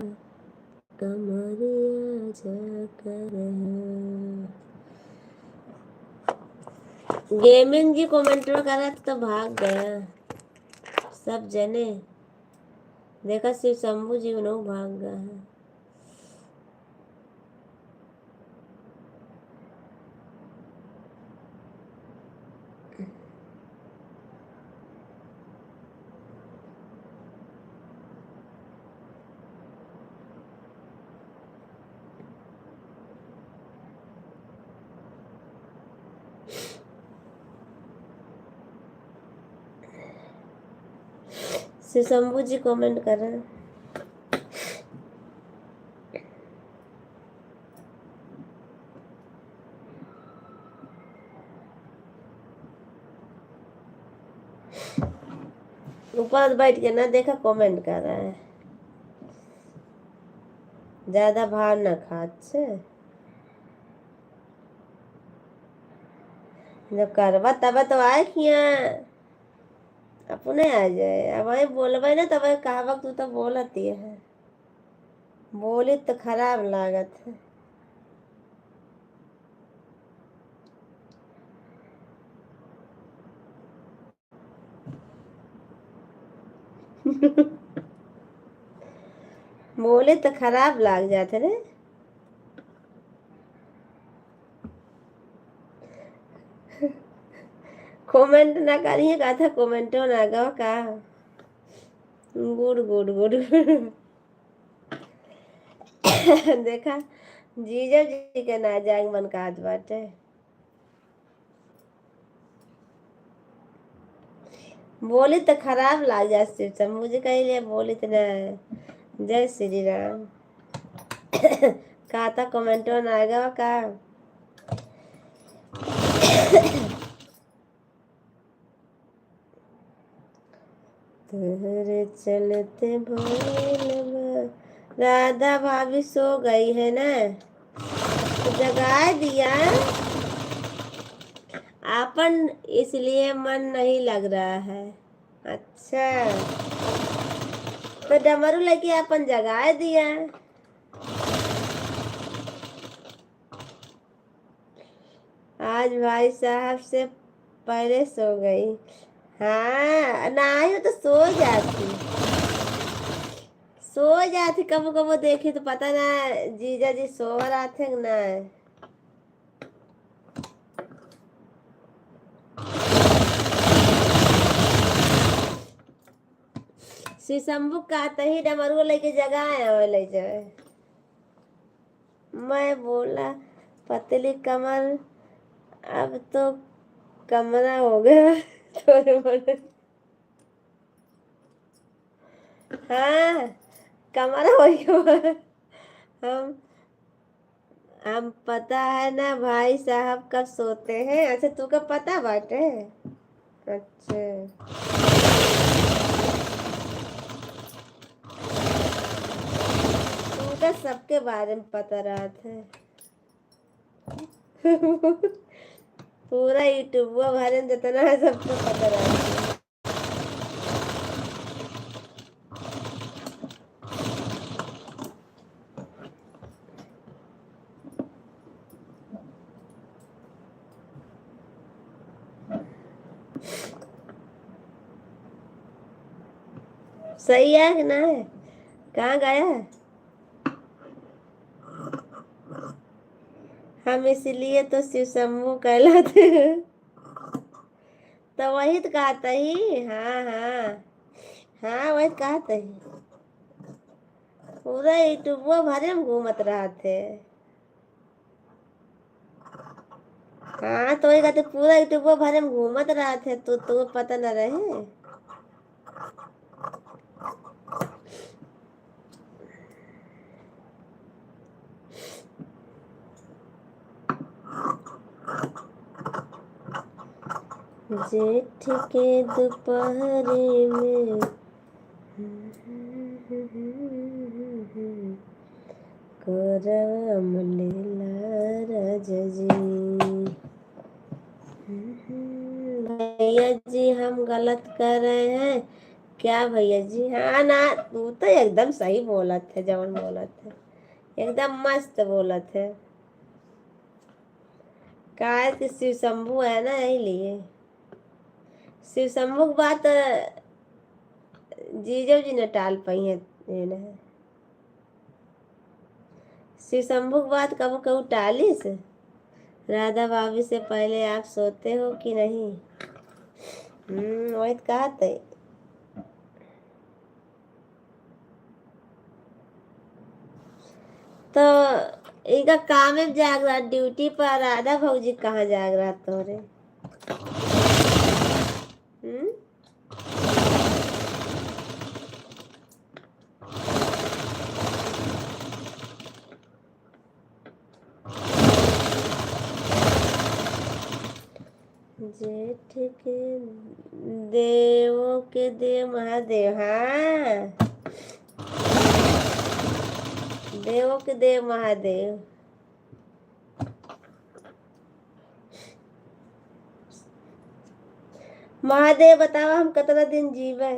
कमरिया जाकर। गेमिंग जी कमेंट करा तो भाग गया सब जने। देखा शिव शंभू जी उन्होंने भाग गया है। शिव शंभू जी कमेंट कर रहे हैं। ऊपर बैठ के ना देखा कमेंट कर रहा है। ज्यादा भाव न खात से जब करवा तब तो आए किया अपने आ जाए। अब वही बोलबे ना तब कहा तू तो बोलती है बोली तो खराब लागत है। बोले तो खराब लाग जाते रे। कमेंट ना करिए का था कमेंटो ना गो का गुड गुड गुड। देखा जीजा जी के ना जाए मन का आज बाटे। बोली तो खराब लाग जाती सब मुझे कही ले बोली तो ना। जय श्री राम। का था कमेंटो ना गो का तोहरे चलते भोल। राधा भाभी सो गई है ना तो जगा दिया आपन इसलिए मन नहीं लग रहा है। अच्छा तो डमरू लेके अपन जगा दिया। आज भाई साहब से पहले सो गई। हाँ ना आई हो तो सो जाती कबो कबो देखी तो पता ना जीजा जी सो रहा थे ना। श्री शंभू कहते ही डमरू लेके जगाए और ले जाए। मैं बोला पतली कमर अब तो कमरा हो गया। थोड़े मोड़े हाँ कमरा हो गया। हम हम पता है ना भाई साहब कब सोते हैं। अच्छा तू का पता बाटे। अच्छा तुमका सबके बारे में पता रहा था। पूरा यूट्यूब भरे जितना है सबको पता रहा था। सही है कि ना है। कहाँ गया है। हम इसलिए तो शिव शंभू कहलाते हैं। तो वही तो कहता ही। हाँ हाँ हाँ वही तो कहता ही। पूरा यूट्यूब भरे में घूमत रहा थे। हाँ तो वही कहते पूरा यूट्यूब भरे में घूमत रहा थे तो तुम्हें पता न रहे। जेठ के दोपहरे में करम लेला राजा जी। भैया जी हम गलत कर रहे हैं क्या भैया जी? हाँ ना, तू तो एकदम सही बोलत है, जवन बोलत है एकदम मस्त बोलत है। काय कि शिव शंभू है ना, यही लिए शिव शंभू की बात जीजो जी ने टाल पाई है। ये ना, शिव शंभू की बात कबू कबू टालिस। राधा भाभी से पहले आप सोते हो कि नहीं? वही तो कहा थे। तो इनका काम है जाग रहा ड्यूटी पर, राधा भौजी कहाँ जाग रहा तोरे? हम्म जेठ के देवों के देव महादेव, हाँ देवों के देव महादेव। महादेव बताओ हम कितना दिन जीवे?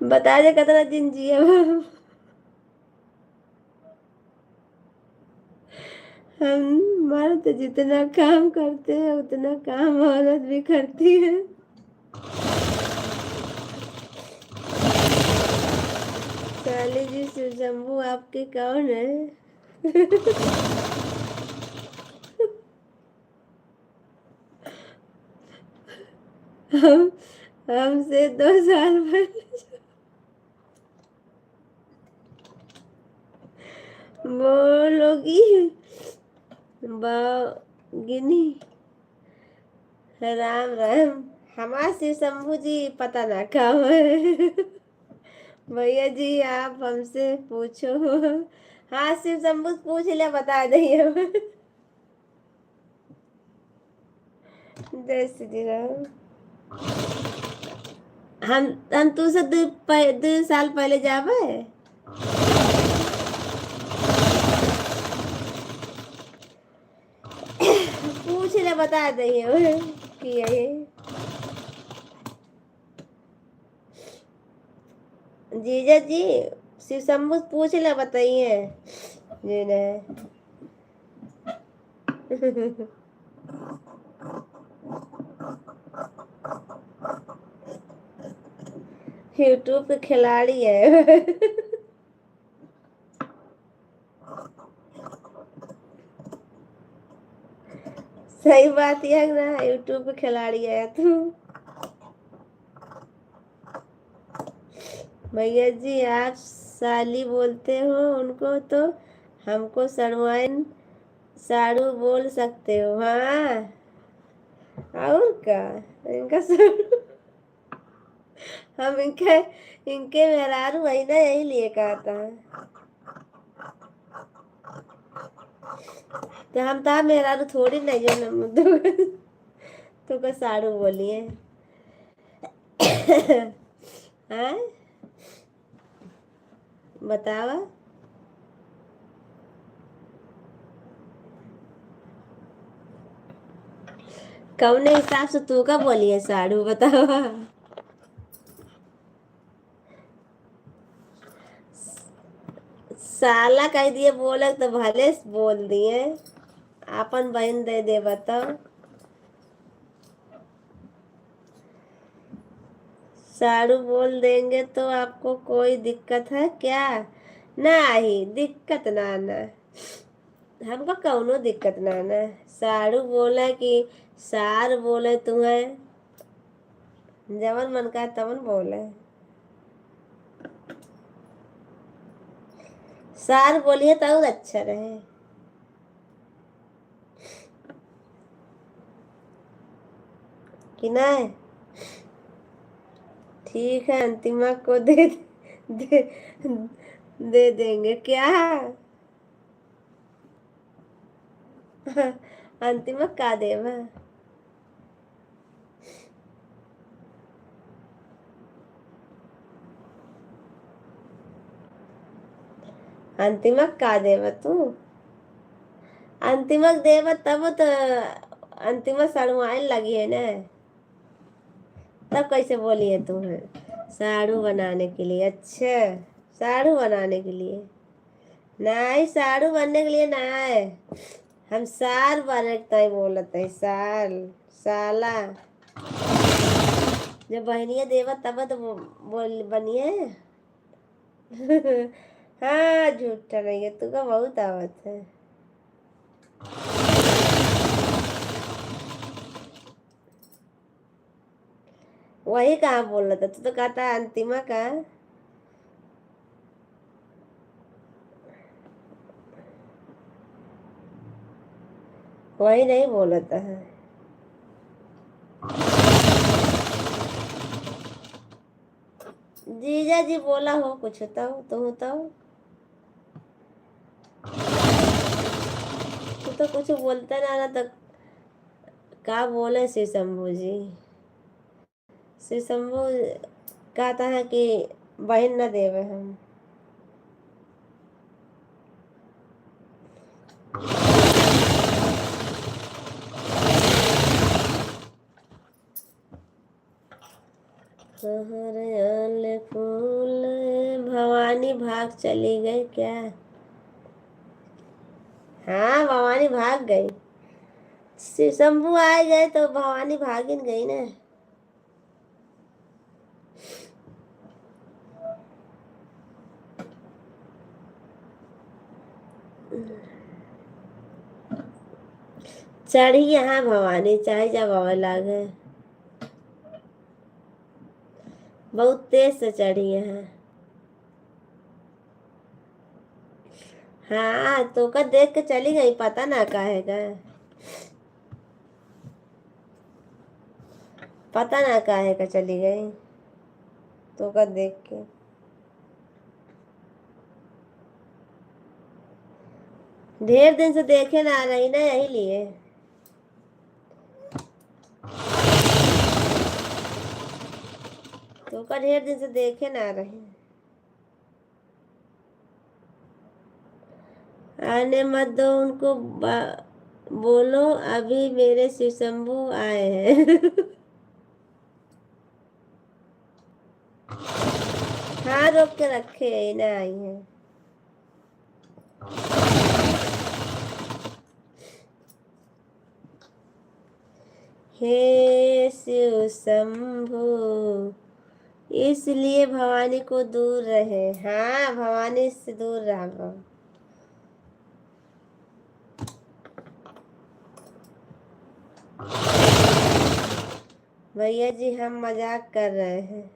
बता दे कितना दिन जिए हम। मर्द जितना काम करते हैं उतना काम औरत भी करती है। साली जी, शिव शंभू आपके कौन है? हम हमसे 2 साल पहले बोलोगी गिनी। राम राम। हमारा शिव शंभू जी पता ना कहाँ है। भैया जी आप हमसे पूछो। हाँ शिव शंभू से पूछ लिया, बता देंगे हम। जय श्री राम। हम तुझसे 2 साल पहले जावे। पूछ ले, बता देंगे कि यही जीजा जी। शिव शंभू से पूछ ले, बताइए जी ने। यूट्यूब के खिलाड़ी है। सही बात यह है ना, यूट्यूब पे खिलाड़ी है तू। भैया जी आप साली बोलते हो उनको, तो हमको सड़वाइन साड़ू बोल सकते हो। हाँ और क्या, इनका हम इनके इनके मेहरारू वही ना, यही लिए कहा था। तो हम था मेहरारू थोड़ी नहीं जो न तो का साड़ू बोलिए। हाँ बतावा। कौने हिसाब से तू का बोलिए साड़ू, बतावा। साला कह दिए बोले तो भले से बोल दिए। आपन बहन दे दे बताओ। साड़ू बोल देंगे तो आपको कोई दिक्कत है क्या? नहीं दिक्कत ना ना, हमको कौनो दिक्कत ना ना। साड़ू बोले कि सार बोले तुम्हें, जवन मन का तवन बोले। सार बोलिए तो और अच्छा रहे। कि नहीं? ठीक है अंतिमा को दे, दे देंगे क्या? अंतिमा का देवा? अंतिमा का देवा तू? अंतिमक देव तब तो अंतिम सड़ुआने लगी है ना, तब कैसे बोली है तुम्हें साड़ू बनाने के लिए? अच्छा, साड़ू बनाने के लिए नहीं, साड़ू बनने के लिए नहीं, हम साल बनता ही बोलते हैं, साल साला। जब बहनिया देवा तब तो बोल बनिए। हाँ झूठा नहीं है, तुका बहुत आवत है। वही कहाँ बोल रहा था तू, तो कहता अंतिमा का। वही नहीं बोल रहा है। जीजा जी बोला हो कुछ तो तू तो कुछ बोलता ना तो का बोले श्री शंभू जी? श्री शंभू कहता है कि बहन न देवे हम। फूल भवानी भाग चली गई क्या? हाँ भवानी भाग गई, श्री शंभू आ गए तो भवानी भागिन गई ना। चढ़ी यहाँ भवानी चाहे जब आवे लागे, बहुत तेज से चढ़ी यहाँ। हाँ तो का देख के चली गई, पता ना काहेगा, पता ना काहेगा चली गई तो का देख के। ढेर दिन से देखे ना रही ना, यही लिए। तो का ढेर दिन से देखे ना रही। आने मत दो उनको, बोलो अभी मेरे शिव शंभू आए हैं। हाँ रोक के रखे है ना, आई है। हे शिव शंभू, इसलिए भवानी को दूर रहे। हाँ भवानी से दूर रहो। भैया जी हम मजाक कर रहे हैं।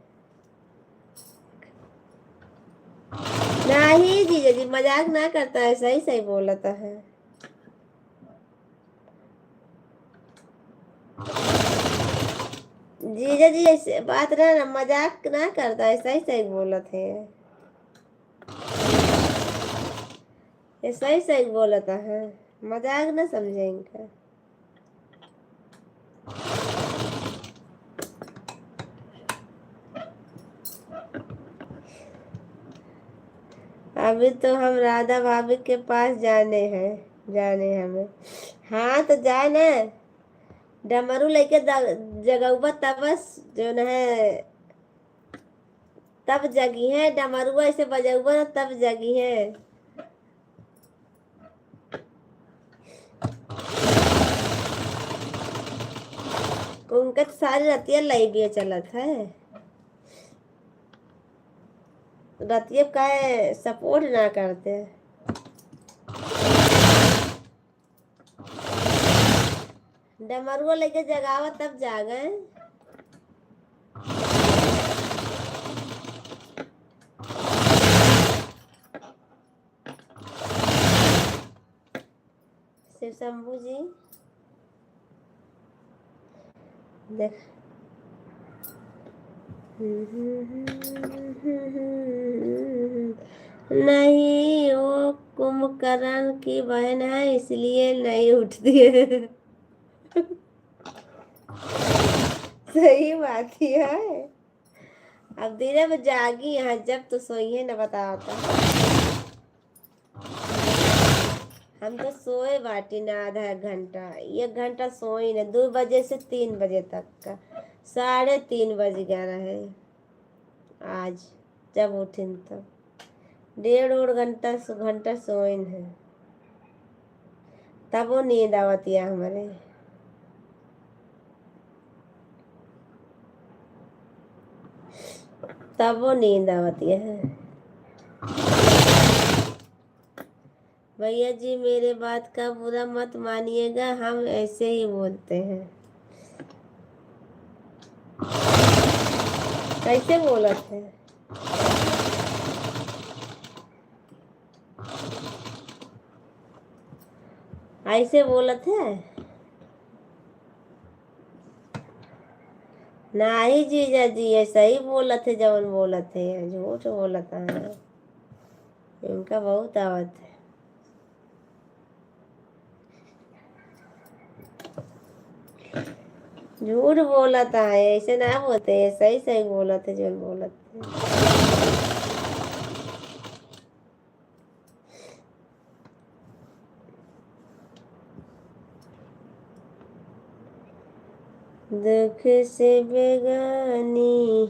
नहीं जीजा जी मजाक ना करता है, सही सही बोलता है। जीजा जी ऐसे बात ना मजाक ना करता है, सही सही बोलते हैं, ये सही सही बोलता है, मजाक ना समझेंगे। अभी तो हम राधा भाभी के पास जाने हमें। हाँ तो जाए ना, डमरू लेके जगउबा तब बस जो न है, तब जगी है डमरुआ ऐसे बजउबा ना तब जगी है। उनका तो सारी रतिया लाइबिया चलत है, रतिया का सपोर्ट ना करते। डमरुआ लेके जगावा तब जागे। शिव शंभू जी देख, नहीं वो कुंभकर्ण की बहन है इसलिए नहीं उठती है। सही बात ही है। अब धीरे में जागी यहाँ, जब तो सोई है ना, बताओ तो। हम तो सोए बाटी ना आधा एक घंटा, 1 घंटा सोई ना, 2 बजे से 3 बजे तक का, 3:30 बज गया रहे आज जब उठिन तो, 1.5 घंटा सोइन है, तब वो नींद आवती है हमारे। तब वो नींद आवती है। भैया जी मेरे बात का बुरा मत मानिएगा, हम ऐसे ही बोलते हैं। कैसे बोलत है? ऐसे बोलत है? नहीं जीजा जी, ऐसा ही बोलत है, जवन बोलत है, झूठ बोलत है, इनका बहुत आवत है। झूठ बोलता है, ऐसे ना बोलते हैं, सही सही बोलत है, जो बोलत है। दुख से बेगानी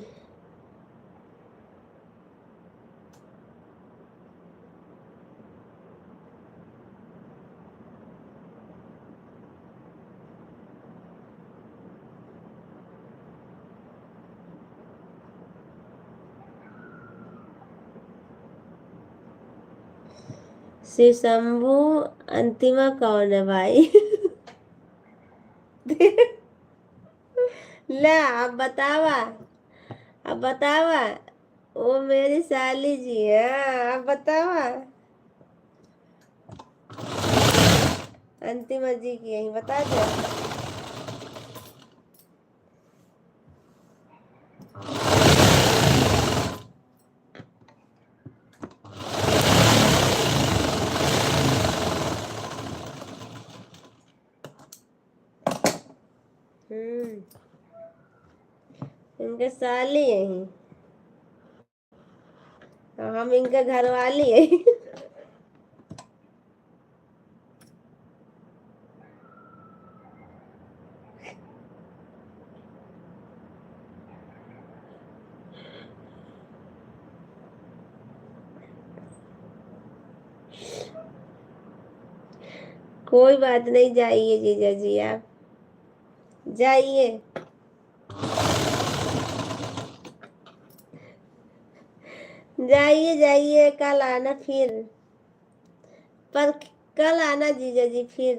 शिव शंभू अंतिमा कौन है भाई? ला अब बतावा, अब बतावा। वो मेरी साली जी है, अब बतावा। अंतिमा जी की यही बता दो। इनके साली यही, हम इनके घर वाली है। कोई बात नहीं, जाइए जीजा जी, आप जाइए। जाइए जाइए, कल आना फिर, पर कल आना जीजा जी फिर।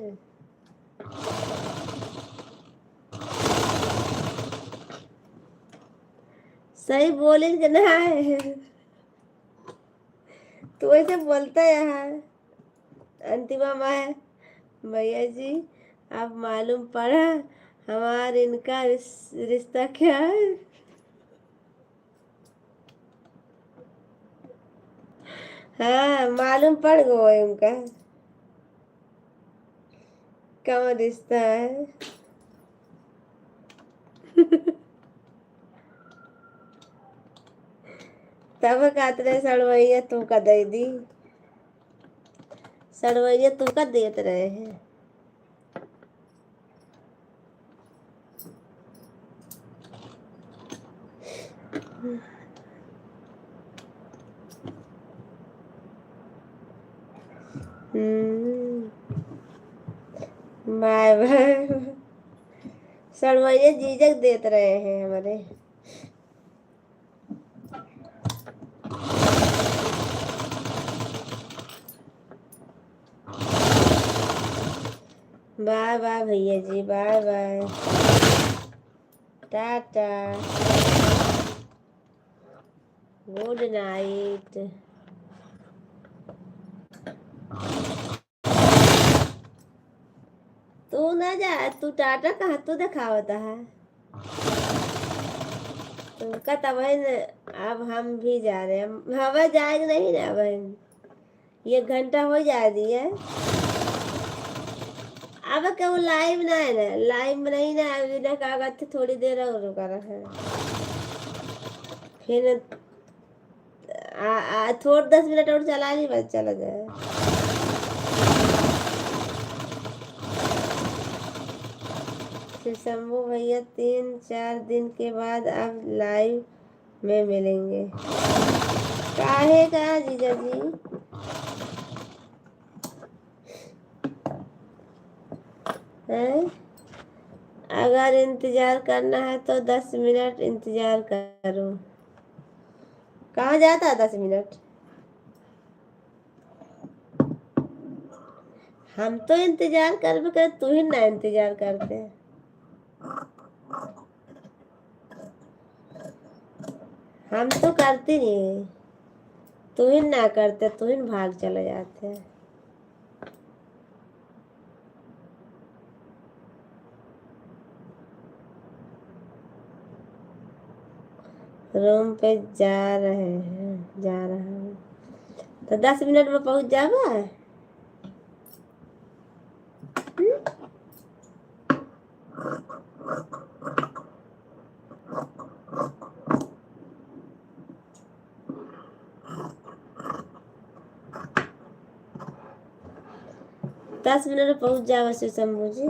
सही बोले कि ना है? तू ऐसे बोलता है यहाँ अंतिमा माँ, भैया जी आप मालूम पड़ा हमार इनका रिश्ता क्या है? हाँ मालूम पड़ गया उनका कौन रिश्ता है। तब कातरे सड़वैया तू का दे दी, सड़वैया तू का देत रहे हैं। Bye bye. सड़वैया जीजक देत रहे हैं हमारे। बाय बाय भैया जी, bye bye, tata, good night. तू ना जा, तू टाटा कहाँ तू दिखावता है, तुमका तब है न। अब हम भी जा रहे हैं, हवा जाएगा नहीं ना बहन, 1 घंटा हो जा दिया। अब क्यों लाइव ना है ना, लाइव में नहीं ना, अभी ना कागज थे, थोड़ी देर और रुका रहा है फिर थोड़ 10 मिनट और चला ली, बस चला जाए। श्री शंभू भैया 3-4 दिन के बाद अब लाइव में मिलेंगे। काहे का जीजा जी? हैं? अगर इंतजार करना है तो 10 मिनट इंतजार करो। कहाँ जाता है 10 मिनट? हम तो इंतजार करबे कर, तू ही ना इंतजार करते। हम तो करते नहीं, तू ही ना करते, तू ही भाग चले जाते। रूम पे जा रहे हैं, जा रहा हूँ तो 10 मिनट में पहुंच जावा। 10 मिनट में पहुंच जावा श्री शंभू जी।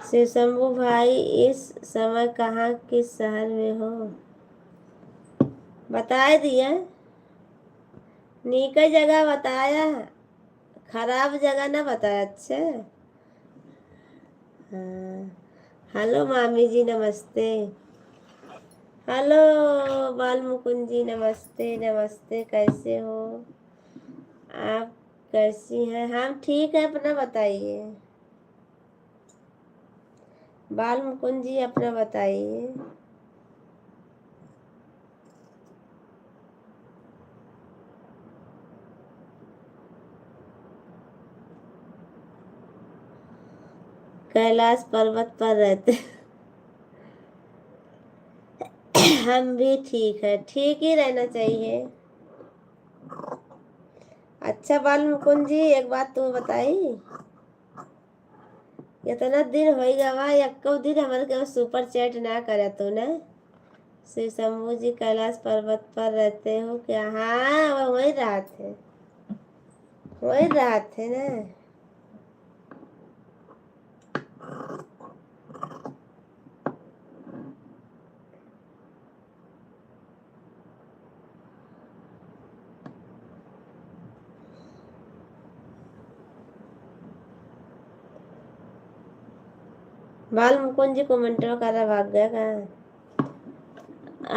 श्री शंभू भाई इस समय कहाँ किस शहर में हो? बता दिया, नीक जगह बताया, खराब जगह ना बताया। अच्छा हाँ। हेलो मामी जी नमस्ते। हेलो बाल मुकुंद जी नमस्ते नमस्ते, कैसे हो आप? कैसी हैं? हम ठीक है, अपना बताइए। बाल मुकुंद जी अपना बताइए। कैलाश पर्वत पर रहते हम भी ठीक है, ठीक ही रहना चाहिए। अच्छा बाल मुकुंद जी एक बात तुम बताई, इतना दिन हो गवा, एको दिन हमारे के सुपर चैट ना करे तू ना। श्री शंभू जी कैलाश पर्वत पर रहते हो क्या? हाँ वही रहा थे, वही रहा थे ना। बाल मुकुंद जी कमेंटो कर भाग गया कहाँ?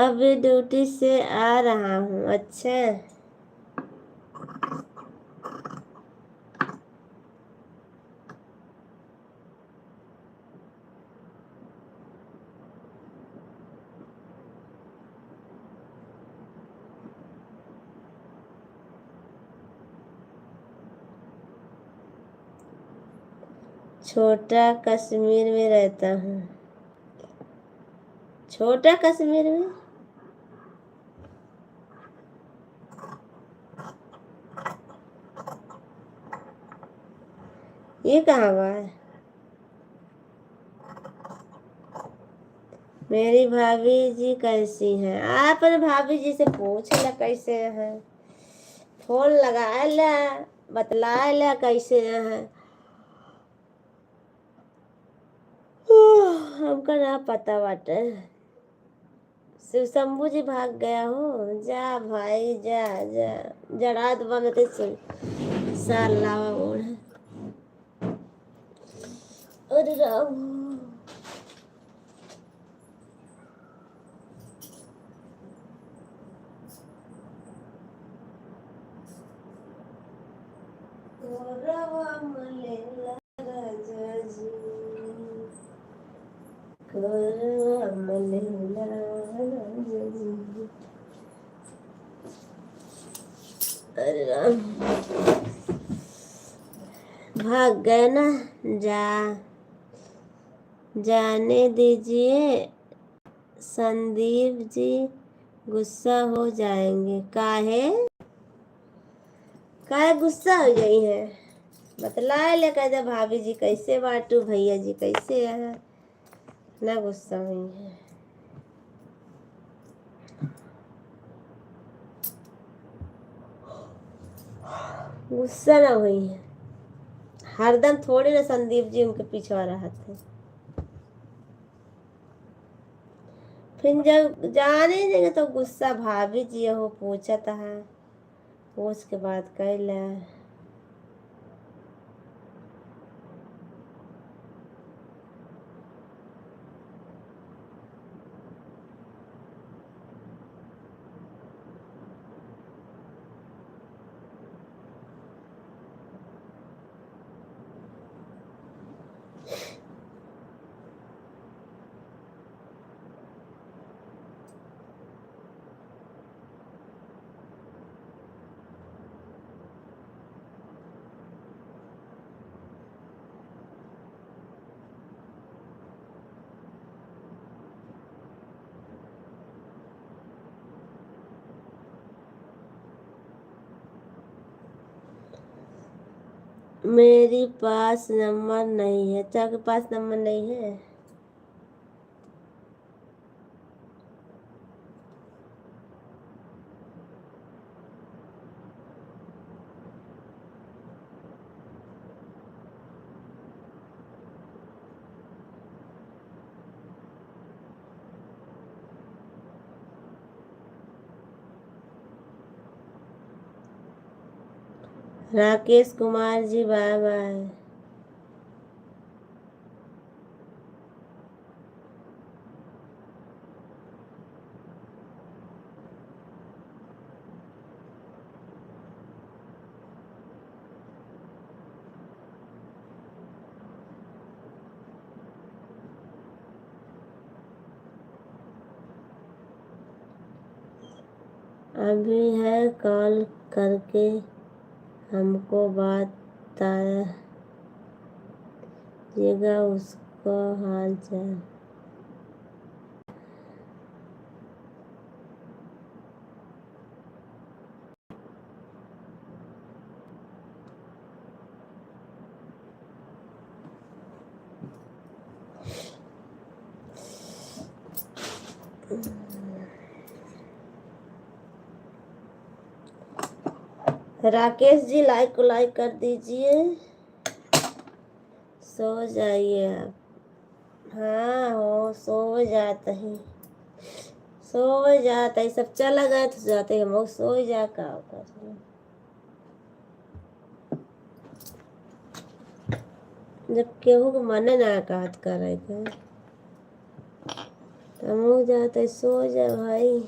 अभी ड्यूटी से आ रहा हूँ। अच्छा छोटा कश्मीर में रहता हूँ। छोटा कश्मीर में? ये कहाँ हुआ है? मेरी भाभी जी कैसी हैं? आप अपने भाभी जी से पूछ ला कैसे हैं, फोन लगा ला, बतला ला कैसे हैं। हमका ना पता बाटे। शिव शंभू जी भाग गया हो? जा भाई जा जा, जड़ा दबा में कैसे साल लावा ओढ़। अरे राम अरे राम भाग गए ना। जा जाने दीजिए, संदीप जी गुस्सा हो जाएंगे। काहे काहे गुस्सा हो गई है? बतलाए ले कह भाभी जी कैसे बाटू, भैया जी कैसे है, ना गुस्सा हुई है। गुस्सा ना हुई है, हरदम थोड़ी ना संदीप जी उनके पीछे रहा थे। फिर जब जाने देंगे तो गुस्सा भाभी जी हो पूछा था, पूछ के बाद कहला। मेरे पास नंबर नहीं है। चाचा के पास नंबर नहीं है। Rakesh Kumar ji bye bye. अभी है कॉल करके हमको बताइएगा उसको हाल चाल। राकेश जी लाइक को लाइक कर दीजिए। सो जाइए आप। हाँ हो सो जाते ही, सो जाते ही सब चला गए तो जाते हम सो जा का कर। जब केहू को मन ना कहत करे के हम जाते सो जा भाई।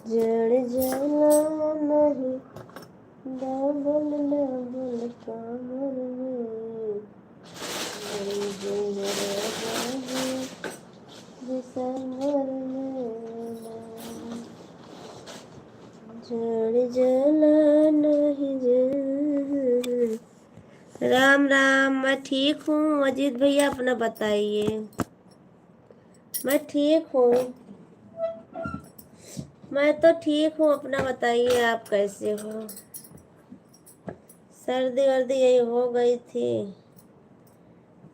जड़ जाला नहीं डबल डबल कमर में दिसंबर में जड़ जाला नहीं जड़। राम राम। मैं ठीक हूँ अजीत भैया, अपना बताइए। मैं ठीक हूँ, मैं तो ठीक हूँ, अपना बताइए आप कैसे हो। सर्दी वर्दी यही हो गई थी,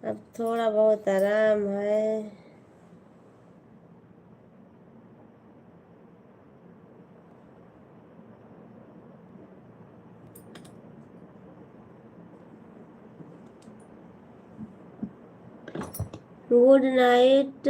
अब थोड़ा बहुत आराम है। Good night.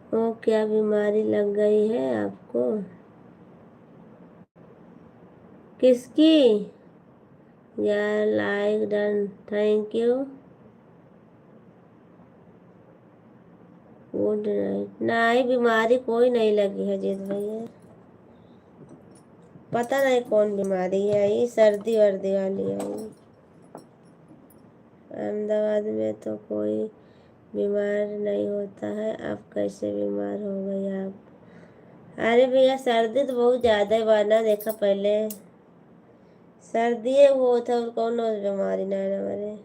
ओ क्या बीमारी लग गई है आपको? किसकी? यार like done, thank you. Good night. नहीं बीमारी कोई नहीं लगी है जीत भैया, पता नहीं कौन बीमारी है, ये सर्दी वर्दी वाली है। अहमदाबाद में तो कोई बीमार नहीं होता है, आप कैसे बीमार हो गई आप? अरे भैया सर्दी तो बहुत ज्यादा ही बाना देखा पहले। सर्दी वो था कौन बीमारी ना है हमारे।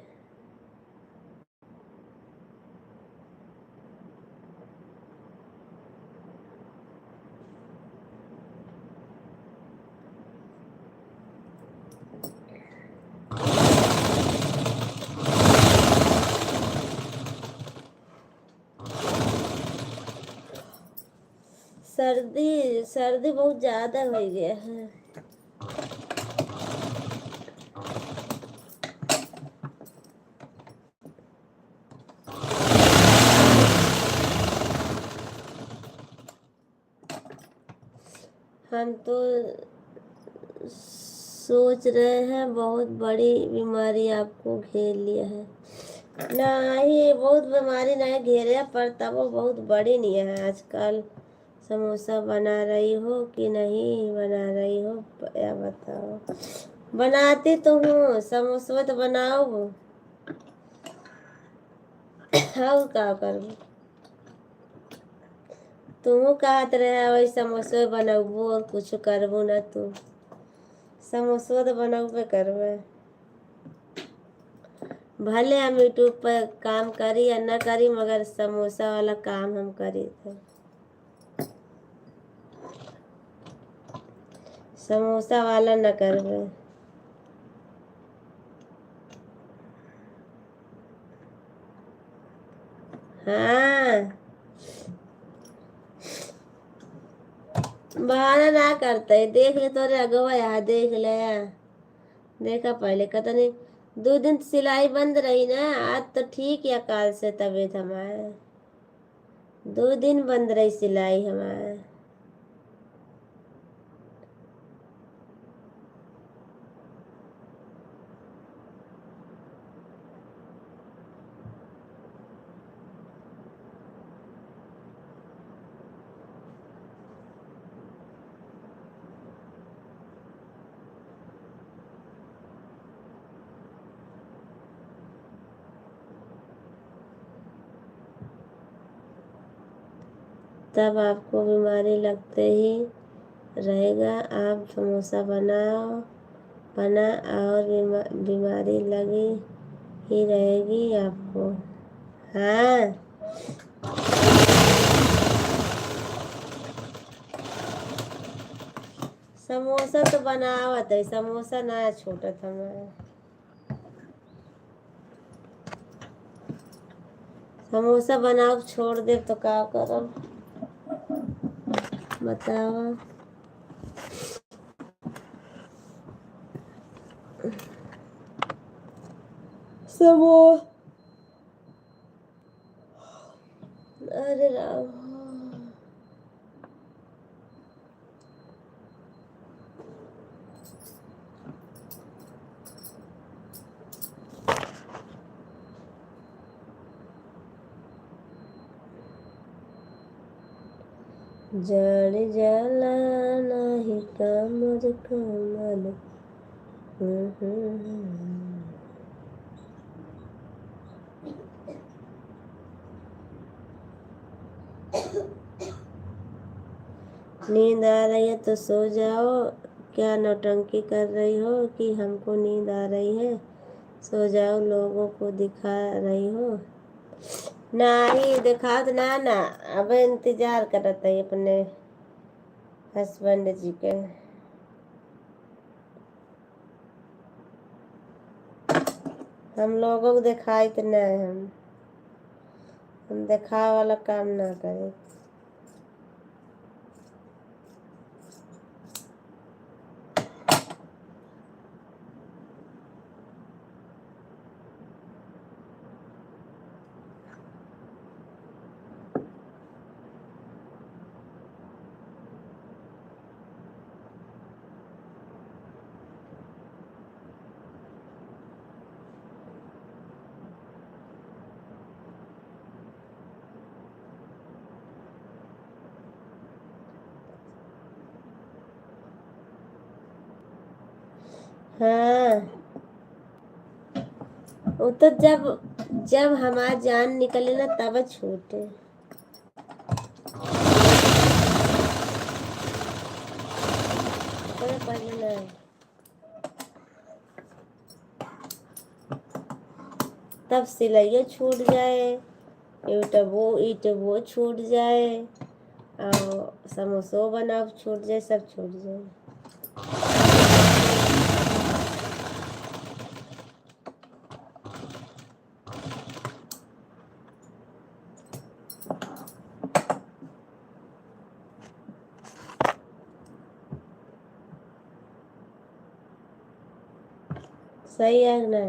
सर्दी सर्दी बहुत ज्यादा हो गया है। हम तो सोच रहे हैं बहुत बड़ी बीमारी आपको घेर लिया है। नहीं बहुत बीमारी नहीं घेरे पर तब वो बहुत बड़ी नहीं है आजकल। समोसा बना रही हो कि नहीं बना रही हो या बताओ। बनाती तो हूँ समोसा तो बनाओ। और का करूँ। तुम कहत रहे वही समोसा बनबू और कुछ करबू ना तू। समोसा तो बनबे करबे। भले हम यूट्यूब पर काम करी या न करी मगर समोसा वाला काम हम करी थे। समोसा वाला न करबे। हाँ बहाना ना करते देख ले तोरे अगवा यहाँ देख ले। देखा पहले कहता नहीं 2 दिन सिलाई बंद रही ना आज तो ठीक या काल से तबीयत हमारे 2 दिन बंद रही सिलाई हमारे। तब आपको बीमारी लगते ही रहेगा। आप समोसा बनाओ बना और बीमारी लगी ही रहेगी आपको। हाँ समोसा तो बनावत है समोसा ना छूटत हमारे। समोसा बनाओ छोड़ दे तो का करब बताओ। समो अरे राम जड़ जाला नहीं कमर कमल। नींद आ रही है तो सो जाओ। क्या नौटंकी कर रही हो कि हमको नींद आ रही है। सो जाओ लोगों को दिखा रही हो। नहीं दिखा तो ना अब इंतजार करत है अपने हस्बैंड जी के। हम लोगों को दिखाई तो नहीं हम दिखा वाला काम ना करें। हाँ वो तो जब हमारी जान निकले ना तब छूटे। पर पहले ना तब सिलाइयो छूट जाए, यूट्यूबो छूट जाए, और समोसो बनाओ छूट जाए, सब छूट जाए। सही है ना?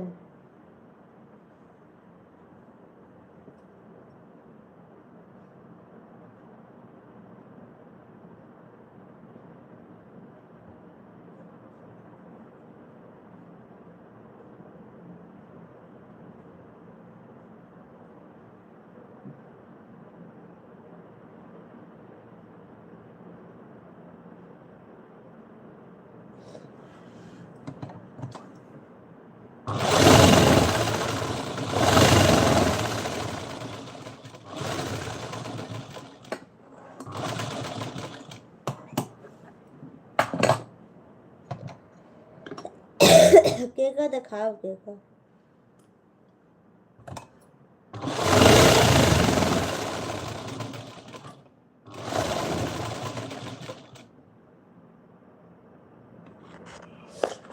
केका दिखाओ केका।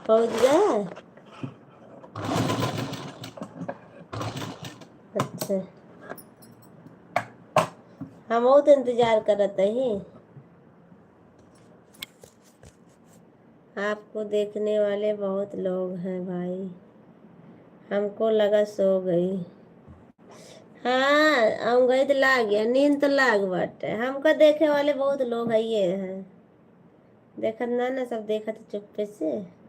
पहुंच गया? अच्छा, हम बहुत इंतजार करत ही। आपको देखने वाले बहुत लोग हैं भाई, हमको लगा सो गई। हाँ, हम गई तो लाग गया, नींद तो लाग बाटे, हमको देखे वाले बहुत लोग है ये हैं। देखत ना सब देखत चुप्पे से।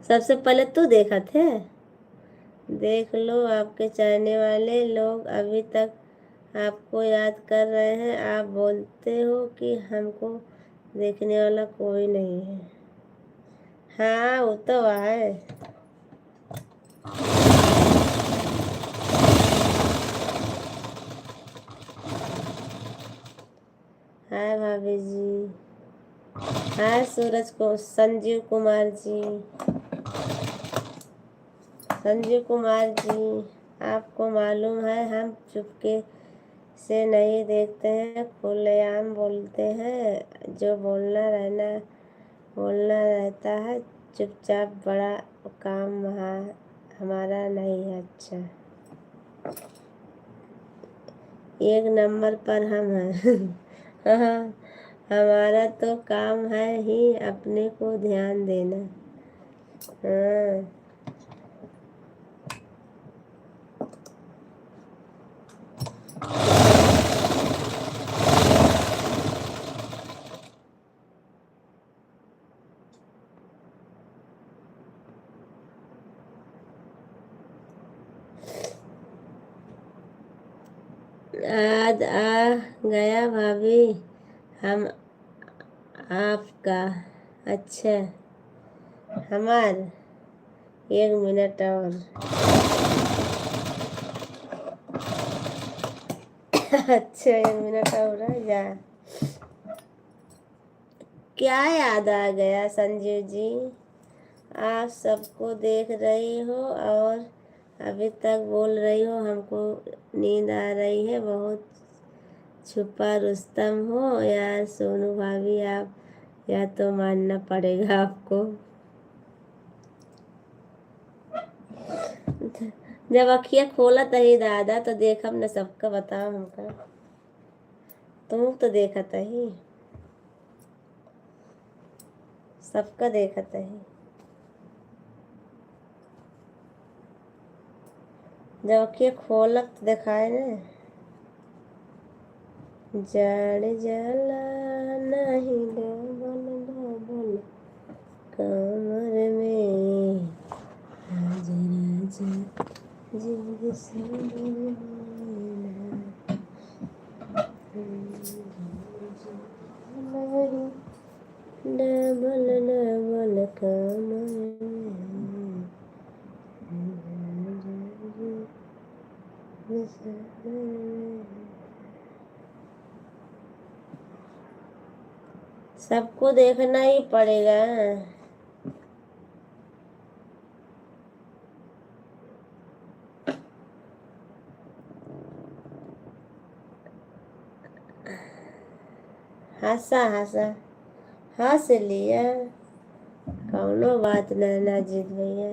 सबसे पहले तू देखा थे। देख लो, आपके चाहने वाले लोग अभी तक आपको याद कर रहे हैं। आप बोलते हो कि हमको देखने वाला कोई नहीं है। हाँ, वो तो है। हाय भाभी जी। हाय सूरज को संजीव कुमार जी। संजीव कुमार जी, आपको मालूम है हम चुपके से नहीं देखते हैं, खुलेआम बोलते हैं। जो बोलना रहता है चुपचाप। बड़ा काम हमारा नहीं है। अच्छा, एक नंबर पर हम हैं। हाँ, हमारा तो काम है ही अपने को ध्यान देना। हाँ, याद आ गया भाभी हम आपका। अच्छा, हमार 1 मिनट और। अच्छा, 1 मिनट और रह जा। क्या याद आ गया संजीव जी? आप सबको देख रही हो और अभी तक बोल रही हो हमको नींद आ रही है बहुत। छुपा रुस्तम हो यार सोनू भाभी, आप या तो मानना पड़ेगा आपको। जब अखियाँ खोला तही दादा तो देखब न सबका, बताओ हमका। तुम तो देखत ही, सबका देखत ही। जब अखियाँ खोलक तो दिखाए न। जड़ जला नहीं डबल डबल कमर में, राज राज जिंदगी से सबको देखना ही पड़ेगा। हंसा हंसा हंस लिया, कौनो बात ना जीत भैया।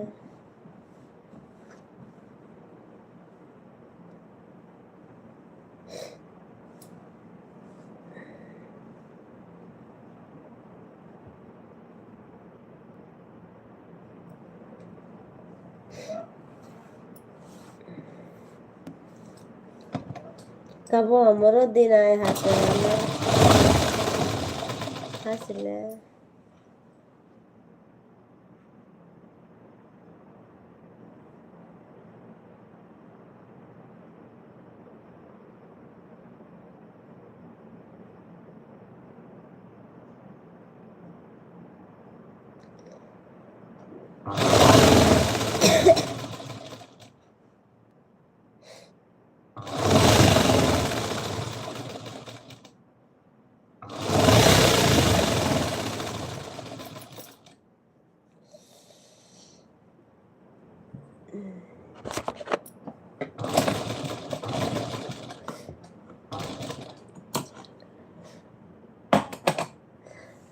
कबो हमरो दिन आए हंसे वाला, हंस ले।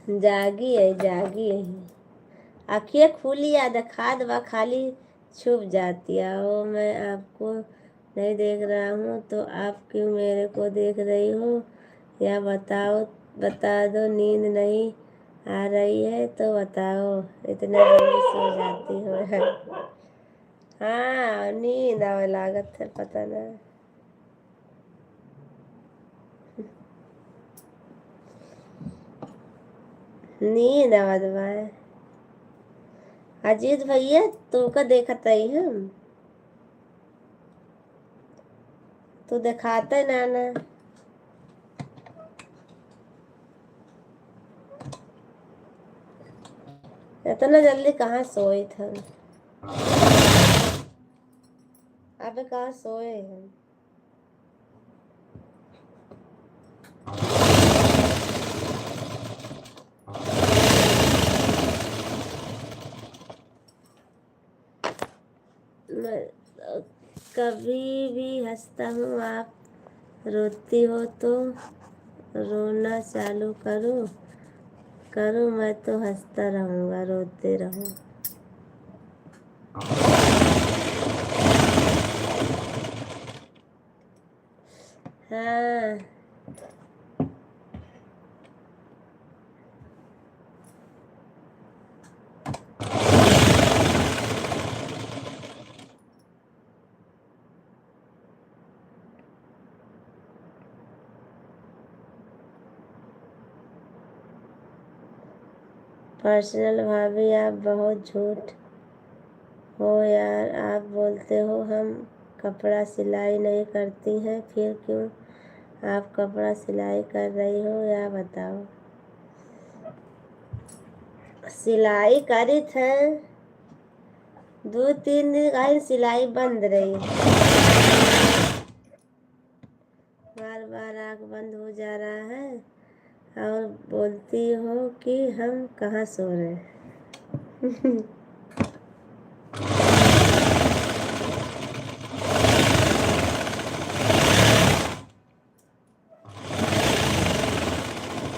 जागी है जागी है, आँखें खुली या दिखा दवा खाली छुप जाती है। ओ मैं आपको नहीं देख रहा हूँ तो आप क्यों मेरे को देख रही हो, या बताओ, बता दो। नींद नहीं आ रही है तो बताओ, इतना जल्दी सो जाती हो। हाँ नींद आवे लागत है, पता ना। नींद आवा दवाए। अजीत भैया तू का देखत ही हम, तू दिखाते ना ना। इतना जल्दी कहाँ सोए थे, अबे कहाँ सोए हम। मैं कभी भी हंसता हूँ, आप रोती हो तो रोना चालू करूँ करूँ, मैं तो हंसता रहूँगा, रोते रहूँ। हाँ पर्सनल भाभी आप बहुत झूठ हो यार, आप बोलते हो हम कपड़ा सिलाई नहीं करती हैं, फिर क्यों आप कपड़ा सिलाई कर रही हो, या बताओ। सिलाई करी थे, 2-3 दिन का सिलाई बंद रही, बार बार आँख बंद हो जा रहा है, और बोलती हो कि हम कहाँ सो रहे हैं।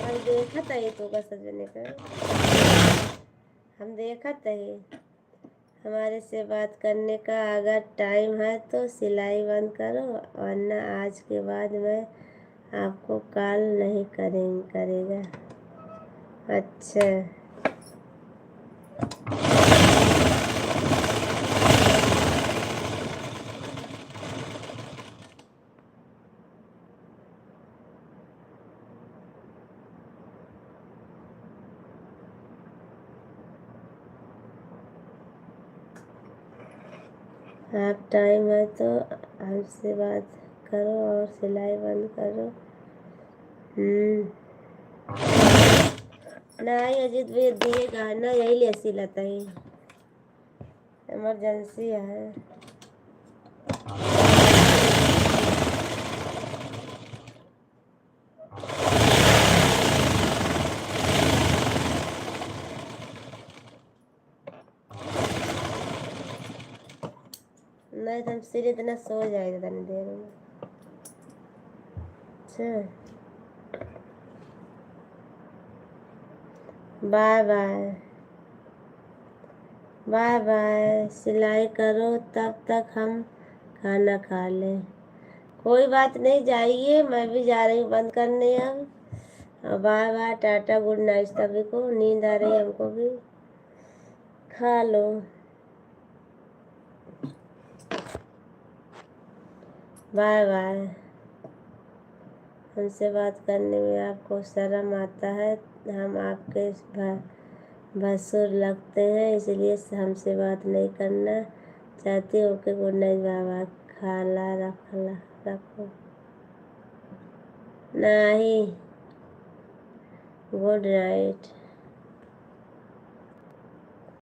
हम देखत है तो का सजने का, हम देखत है हमारे से बात करने का। अगर टाइम है तो सिलाई बंद करो, वरना आज के बाद मैं आपको कॉल नहीं करेगा। अच्छा आप टाइम है तो हमसे बात करो और सिलाई बंद करो। नहीं अजीत भैया दिए गाना यही ले सिलता है। इमरजेंसी है। नहीं तो हम सिर इतना सो जाएगा तनी देर में। अच्छा, बाय बाय बाय बाय। सिलाई करो तब तक हम खाना खा लें। कोई बात नहीं, जाइए, मैं भी जा रही हूँ बंद करने अब। Bye bye, tata, good night सभी को। नींद आ रही है हमको भी। खा लो। Bye bye. हमसे बात करने में आपको शर्म आता है, हम आपके भसुर लगते हैं, इसलिए हमसे बात नहीं करना चाहती। Okay, good night, bye bye. खाला रखो नहीं, गुड नाइट।